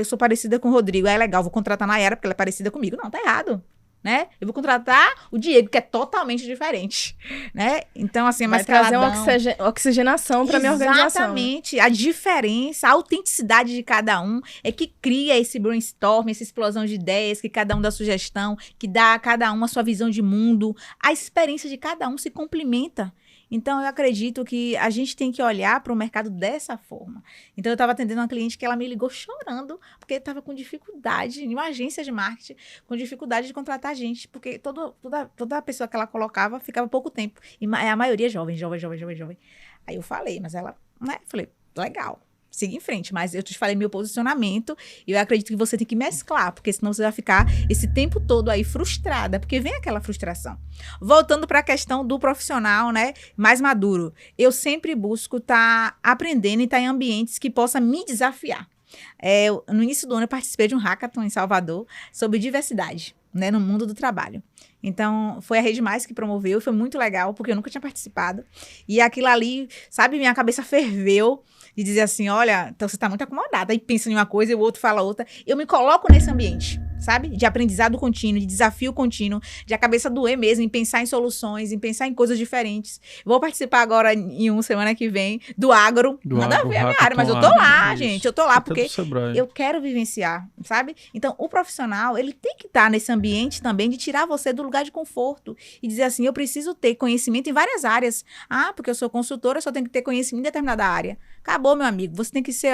sou parecida com o Rodrigo. É legal, vou contratar a Nayara porque ela é parecida comigo. Não, tá errado. né? Eu vou contratar o Diego, que é totalmente diferente, né? Então, assim, é mais Vai trazer caladão. uma oxigenação para minha organização. Exatamente. A diferença, a autenticidade de cada um é que cria esse brainstorm, essa explosão de ideias, que cada um dá sugestão, que dá a cada um a sua visão de mundo. A experiência de cada um se complementa. Então, eu acredito que a gente tem que olhar para o mercado dessa forma. Então, eu estava atendendo uma cliente que ela me ligou chorando, porque estava com dificuldade, em uma agência de marketing, com dificuldade de contratar gente, porque toda pessoa que ela colocava ficava pouco tempo. E a maioria jovem. Aí eu falei, mas ela, né? Falei, legal. Siga em frente, mas eu te falei meu posicionamento e eu acredito que você tem que mesclar, porque senão você vai ficar esse tempo todo aí frustrada, porque vem aquela frustração. Voltando para a questão do profissional, né, mais maduro, eu sempre busco estar aprendendo e estar em ambientes que possam me desafiar. No início do ano eu participei de um hackathon em Salvador sobre diversidade, né, no mundo do trabalho. Então, foi a Rede Mais que promoveu e foi muito legal, porque eu nunca tinha participado. E aquilo ali, sabe, minha cabeça ferveu de dizer assim, olha, então você tá muito acomodada. Aí pensa em uma coisa e o outro fala outra. Eu me coloco nesse ambiente, sabe? De aprendizado contínuo, de desafio contínuo, de a cabeça doer mesmo, em pensar em soluções, em pensar em coisas diferentes. Vou participar agora, semana que vem, do agro. Nada a ver a minha área, mas eu tô lá, gente. Eu tô lá porque eu quero vivenciar, sabe? Então, o profissional, ele tem que estar nesse ambiente também de tirar você do lugar de conforto e dizer assim, eu preciso ter conhecimento em várias áreas. Ah, porque eu sou consultora, eu só tenho que ter conhecimento em determinada área. Acabou, meu amigo. Você tem que ser,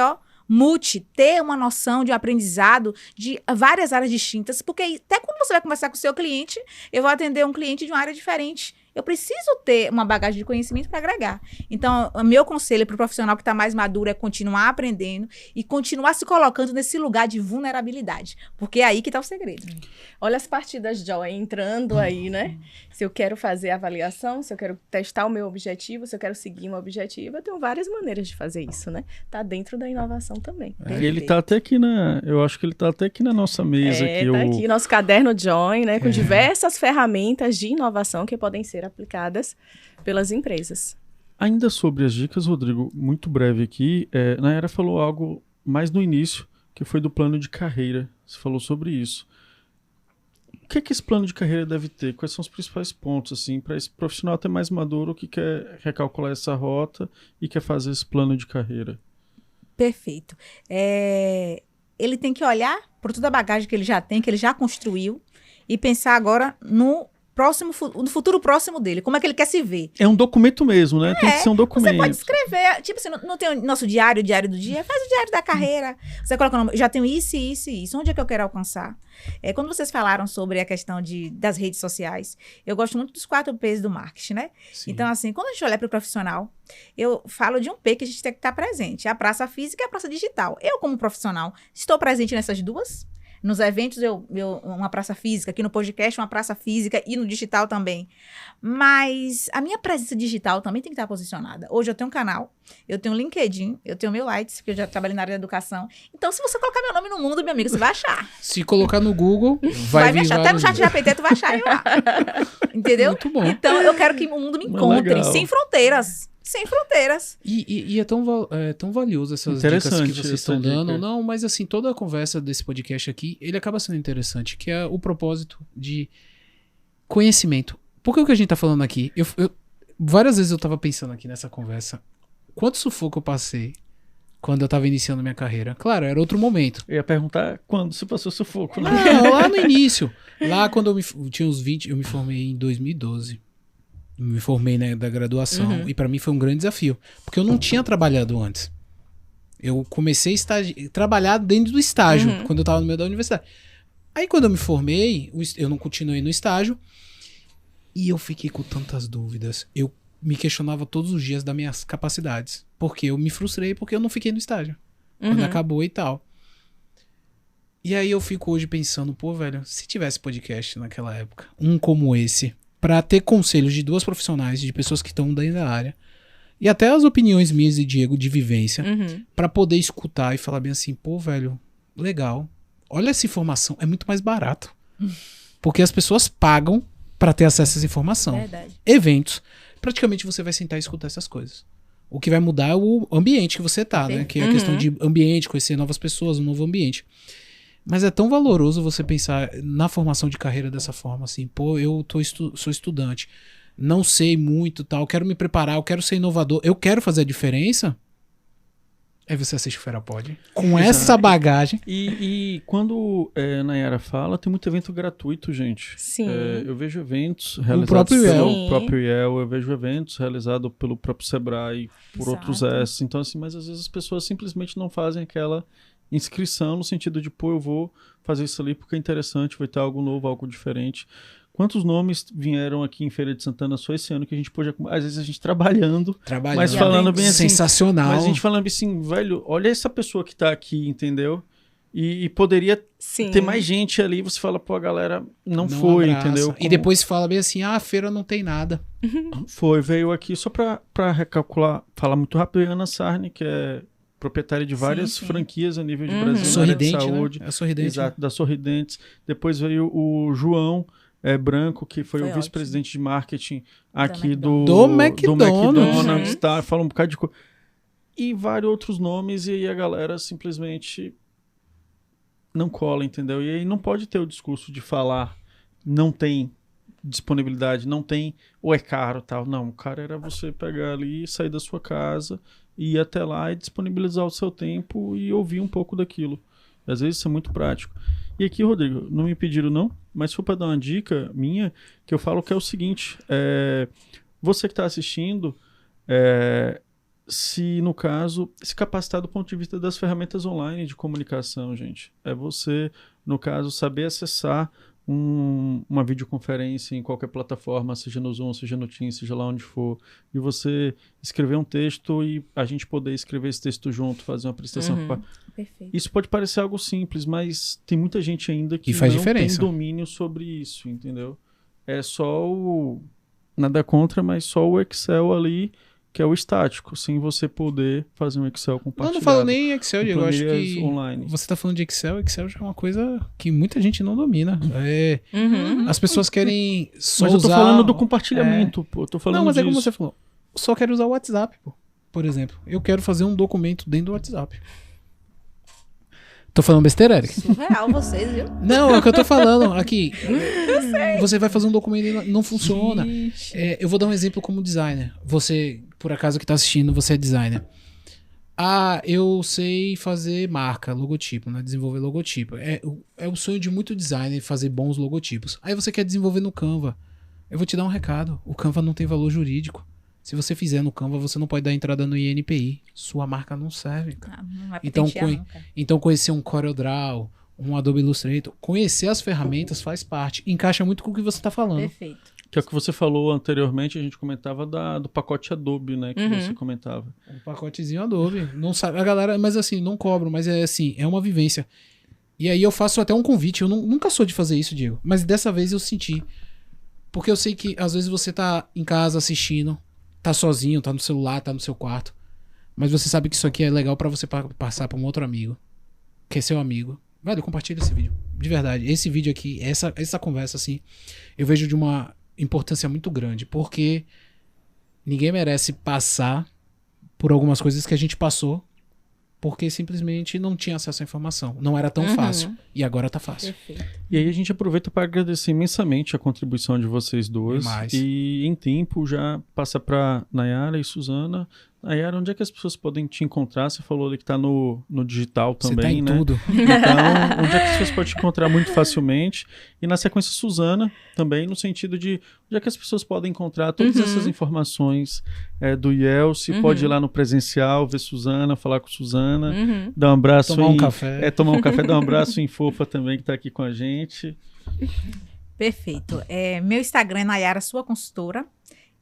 ter uma noção de aprendizado de várias áreas distintas, porque até quando você vai conversar com o seu cliente, eu vou atender um cliente de uma área diferente. Eu preciso ter uma bagagem de conhecimento para agregar. Então, o meu conselho para o profissional que está mais maduro é continuar aprendendo e continuar se colocando nesse lugar de vulnerabilidade, porque é aí que está o segredo. Olha as partidas Joy entrando aí, né? Se eu quero fazer avaliação, se eu quero testar o meu objetivo, se eu quero seguir um objetivo, eu tenho várias maneiras de fazer isso, né? Tá dentro da inovação também. Ele tá até aqui eu acho que ele tá até aqui na nossa mesa. Tá aqui, nosso caderno Joy, né? Com diversas ferramentas de inovação que podem ser aplicadas pelas empresas. Ainda sobre as dicas, Rodrigo, muito breve aqui, Nayara falou algo mais no início, que foi do plano de carreira. Você falou sobre isso. O que é que esse plano de carreira deve ter? Quais são os principais pontos, assim, para esse profissional até mais maduro que quer recalcular essa rota e quer fazer esse plano de carreira? Perfeito. Ele tem que olhar por toda a bagagem que ele já tem, que ele já construiu, e pensar agora no futuro próximo dele, como é que ele quer se ver. É um documento mesmo, né? Tem que ser um documento. Você pode escrever, tipo assim, não tem o nosso diário do dia, faz o diário da carreira. Você coloca o nome, já tenho isso, onde é que eu quero alcançar? Quando vocês falaram sobre a questão das redes sociais, eu gosto muito dos 4 P's do marketing, né? Sim. Então, assim, quando a gente olha para o profissional, eu falo de um P que a gente tem que estar presente, a praça física e a praça digital. Eu, como profissional, estou presente nessas duas. Nos eventos, uma praça física, aqui no podcast, uma praça física e no digital também. Mas a minha presença digital também tem que estar posicionada. Hoje eu tenho um canal, eu tenho um LinkedIn, eu tenho o meu Lights, porque eu já trabalhei na área da educação. Então, se você colocar meu nome no mundo, meu amigo, você vai achar. Se colocar no Google, vai me achar. Até no chat GPT tu vai achar eu lá. Entendeu? Muito bom. Então, eu quero que o mundo me encontre, sem fronteiras. Sem fronteiras. E é tão valioso essas dicas que vocês estão dando. Não, mas assim, toda a conversa desse podcast aqui, ele acaba sendo interessante, que é o propósito de conhecimento. Porque o que a gente tá falando aqui, várias vezes eu tava pensando aqui nessa conversa, quanto sufoco eu passei quando eu tava iniciando minha carreira. Claro, era outro momento. Eu ia perguntar quando você passou sufoco, né? Não, lá no início. Lá quando eu tinha uns 20, eu me formei em 2012. Me formei, né, da graduação, e pra mim foi um grande desafio, porque eu não tinha trabalhado antes. Eu comecei a trabalhar dentro do estágio, quando eu tava no meio da universidade. Aí quando eu me formei, eu não continuei no estágio, e eu fiquei com tantas dúvidas. Eu me questionava todos os dias das minhas capacidades, porque eu me frustrei porque eu não fiquei no estágio, quando acabou e tal. E aí eu fico hoje pensando, velho, se tivesse podcast naquela época, um como esse, para ter conselhos de 2 profissionais, de pessoas que estão dentro da área, e até as opiniões minhas e Diego de vivência, para poder escutar e falar bem assim, velho, legal, olha essa informação, é muito mais barato. Porque as pessoas pagam para ter acesso a essa informação. Verdade. Eventos, praticamente você vai sentar e escutar essas coisas. O que vai mudar é o ambiente que você tá, né? Que é a questão de ambiente, conhecer novas pessoas, um novo ambiente. Mas é tão valoroso você pensar na formação de carreira dessa forma, assim, pô, eu sou estudante, não sei muito, tal, quero me preparar, eu quero ser inovador, eu quero fazer a diferença. Aí você assiste o Ferapod com essa bagagem. E quando Nayara fala, tem muito evento gratuito, gente. Sim. Eu vejo eventos realizados próprio pelo IEL. próprio IEL, eu vejo eventos realizados pelo próprio Sebrae, por Exato. outros S. Então, assim, mas às vezes as pessoas simplesmente não fazem aquela inscrição no sentido de, pô, eu vou fazer isso ali porque é interessante, vai ter algo novo, algo diferente. Quantos nomes vieram aqui em Feira de Santana só esse ano que a gente pôde... Às vezes a gente trabalhando, mas falando bem assim... Sensacional. Mas a gente falando assim, velho, olha essa pessoa que tá aqui, entendeu? E poderia Sim. ter mais gente ali, você fala, pô, a galera não foi, abraça. entendeu? E depois fala bem assim, a feira não tem nada. Veio aqui, só pra recalcular, falar muito rápido, Ana Sarni, que é proprietária de várias Sim. franquias a nível de Brasil, na área de Sorridente, saúde. né? É Sorridente. Exato, da Sorridentes. Depois veio o João Branco, que foi Foi o vice-presidente de marketing aqui Do McDonald's, Uhum. tá? Fala um bocado de coisa. E vários outros nomes, e aí a galera simplesmente não cola, entendeu? E aí não pode ter o discurso de falar não tem disponibilidade, não tem, ou é caro, tal. Não, o cara era você pegar ali, sair da sua casa, ir até lá e disponibilizar o seu tempo e ouvir um pouco daquilo. Às vezes isso é muito prático. E aqui, Rodrigo, não me pediram não, mas foi para dar uma dica minha, que eu falo que é o seguinte, você que está assistindo, se, no caso, se capacitar do ponto de vista das ferramentas online de comunicação, gente. É você, no caso, saber acessar uma videoconferência em qualquer plataforma, seja no Zoom, seja no Teams, seja lá onde for, e você escrever um texto e a gente poder escrever esse texto junto, fazer uma apresentação. Perfeito. Isso pode parecer algo simples, mas tem muita gente ainda que faz não diferença. tem domínio sobre isso, entendeu? É só nada contra, mas só o Excel ali, que é o estático, sem você poder fazer um Excel compartilhado. Não falo nem Excel, Diego. Eu acho planilhas que online. você está falando de Excel já é uma coisa que muita gente não domina. Uhum. As pessoas querem só Mas eu tô usar... falando do compartilhamento, pô. Eu tô falando Não, mas é disso. como você falou. Só quero usar o WhatsApp, pô. Por exemplo. Eu quero fazer um documento dentro do WhatsApp. Tô falando besteira, Eric? Surreal vocês, viu? Não, é o que eu tô falando. Aqui, você vai fazer um documento e não funciona. Eu vou dar um exemplo como designer. Você, por acaso que tá assistindo, você é designer. Eu sei fazer marca, logotipo, né? Desenvolver logotipo. É o sonho de muito designer fazer bons logotipos. Aí você quer desenvolver no Canva. Eu vou te dar um recado. O Canva não tem valor jurídico. Se você fizer no Canva, você não pode dar entrada no INPI. Sua marca não serve, cara. Não vai Então, patentear nunca. Então conhecer um CorelDRAW, um Adobe Illustrator, conhecer as ferramentas faz parte. Encaixa muito com o que você está falando. Perfeito. Que é o que você falou anteriormente, a gente comentava do pacote Adobe, né? Que você comentava. Um pacotezinho Adobe. Não sabe, a galera, mas assim, não cobro, mas é assim, é uma vivência. E aí eu faço até um convite. Eu nunca sou de fazer isso, Diego. Mas dessa vez eu senti. Porque eu sei que às vezes você tá em casa assistindo, tá sozinho, tá no celular, tá no seu quarto. Mas você sabe que isso aqui é legal pra você passar pra um outro amigo. Que é seu amigo. Velho, compartilha esse vídeo. De verdade. Esse vídeo aqui, essa conversa, assim, eu vejo de uma importância muito grande. Porque ninguém merece passar por algumas coisas que a gente passou porque simplesmente não tinha acesso à informação. Não era tão fácil. E agora tá fácil. Perfeito. E aí a gente aproveita para agradecer imensamente a contribuição de vocês duas. Demais. E em tempo já passa para Nayara e Suzana. Nayara, onde é que as pessoas podem te encontrar? Você falou ali que tá no digital Você também, tá em né? tudo. Então, onde é que as pessoas podem te encontrar muito facilmente? E na sequência, Suzana, também no sentido de onde é que as pessoas podem encontrar todas essas informações do IEL. Se pode ir lá no presencial, ver Suzana, falar com Suzana, dar um abraço Tomar um café. tomar um café, dar um abraço em Fofa também, que tá aqui com a gente. Perfeito. Meu Instagram é Nayara Sua Consultora.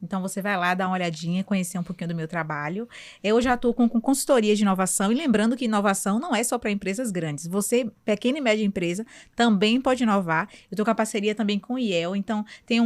Então você vai lá, dá uma olhadinha, conhecer um pouquinho do meu trabalho. Eu já atuo com consultoria de inovação, e lembrando que inovação não é só para empresas grandes. Você, pequena e média empresa, também pode inovar. Eu estou com a parceria também com o IEL, então tem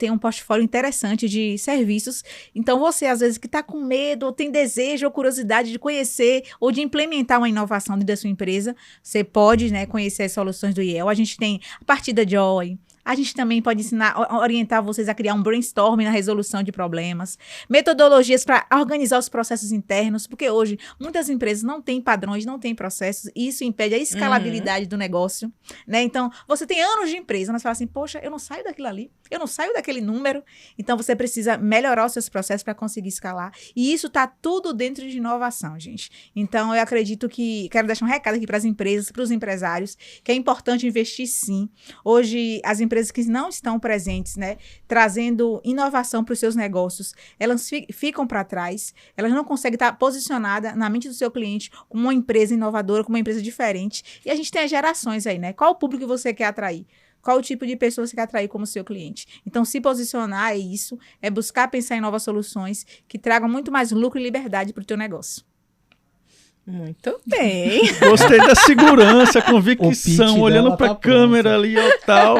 um portfólio interessante de serviços. Então você, às vezes, que está com medo, ou tem desejo ou curiosidade de conhecer ou de implementar uma inovação dentro da sua empresa, você pode, né, conhecer as soluções do IEL. A gente tem a Partida Joy, A gente também pode orientar vocês a criar um brainstorming na resolução de problemas, metodologias para organizar os processos internos, porque hoje muitas empresas não têm padrões, não têm processos, e isso impede a escalabilidade do negócio, né? Então, você tem anos de empresa, mas fala assim, poxa, eu não saio daquilo ali, eu não saio daquele número, então você precisa melhorar os seus processos para conseguir escalar, e isso está tudo dentro de inovação, gente. Então, eu acredito que, quero deixar um recado aqui para as empresas, para os empresários, que é importante investir sim. Hoje, as empresas que não estão presentes, né, trazendo inovação para os seus negócios, elas ficam para trás, elas não conseguem estar posicionadas na mente do seu cliente como uma empresa inovadora, como uma empresa diferente. E a gente tem as gerações aí, né? Qual o público que você quer atrair? Qual o tipo de pessoa você quer atrair como seu cliente? Então, se posicionar é isso, é buscar pensar em novas soluções que tragam muito mais lucro e liberdade para o teu negócio. Muito bem. Gostei da segurança, a convicção, olhando para a câmera ali e tal.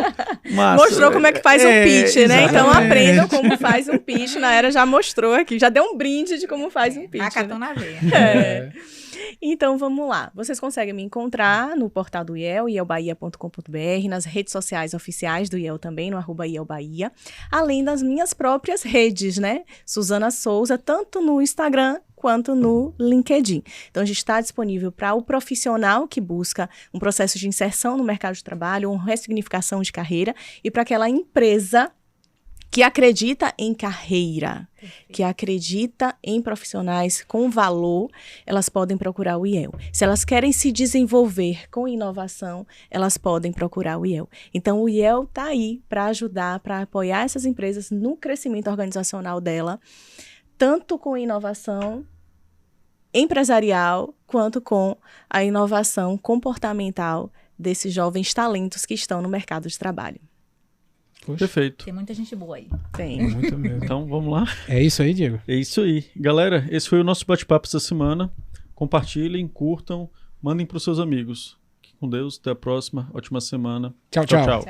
Massa. Mostrou como é que faz um pitch, né? Exatamente. Então aprendam como faz um pitch. Na era já mostrou aqui, já deu um brinde de como faz um pitch. Cartão na veia. É. Então, vamos lá. Vocês conseguem me encontrar no portal do IEL, ielbahia.com.br, nas redes sociais oficiais do IEL também, no @IELBahia, além das minhas próprias redes, né? Suzana Souza, tanto no Instagram quanto no LinkedIn. Então, a gente está disponível para o profissional que busca um processo de inserção no mercado de trabalho, uma ressignificação de carreira, e para aquela empresa que acredita em carreira, que acredita em profissionais com valor, elas podem procurar o IEL. Se elas querem se desenvolver com inovação, elas podem procurar o IEL. Então, o IEL está aí para ajudar, para apoiar essas empresas no crescimento organizacional dela, tanto com inovação empresarial, quanto com a inovação comportamental desses jovens talentos que estão no mercado de trabalho. Poxa, Perfeito. Tem muita gente boa aí. Tem. muito mesmo. Então, vamos lá. É isso aí, Diego? É isso aí. Galera, esse foi o nosso bate-papo essa semana. Compartilhem, curtam, mandem para os seus amigos. Fiquem com Deus. Até a próxima. Ótima semana. Tchau, tchau.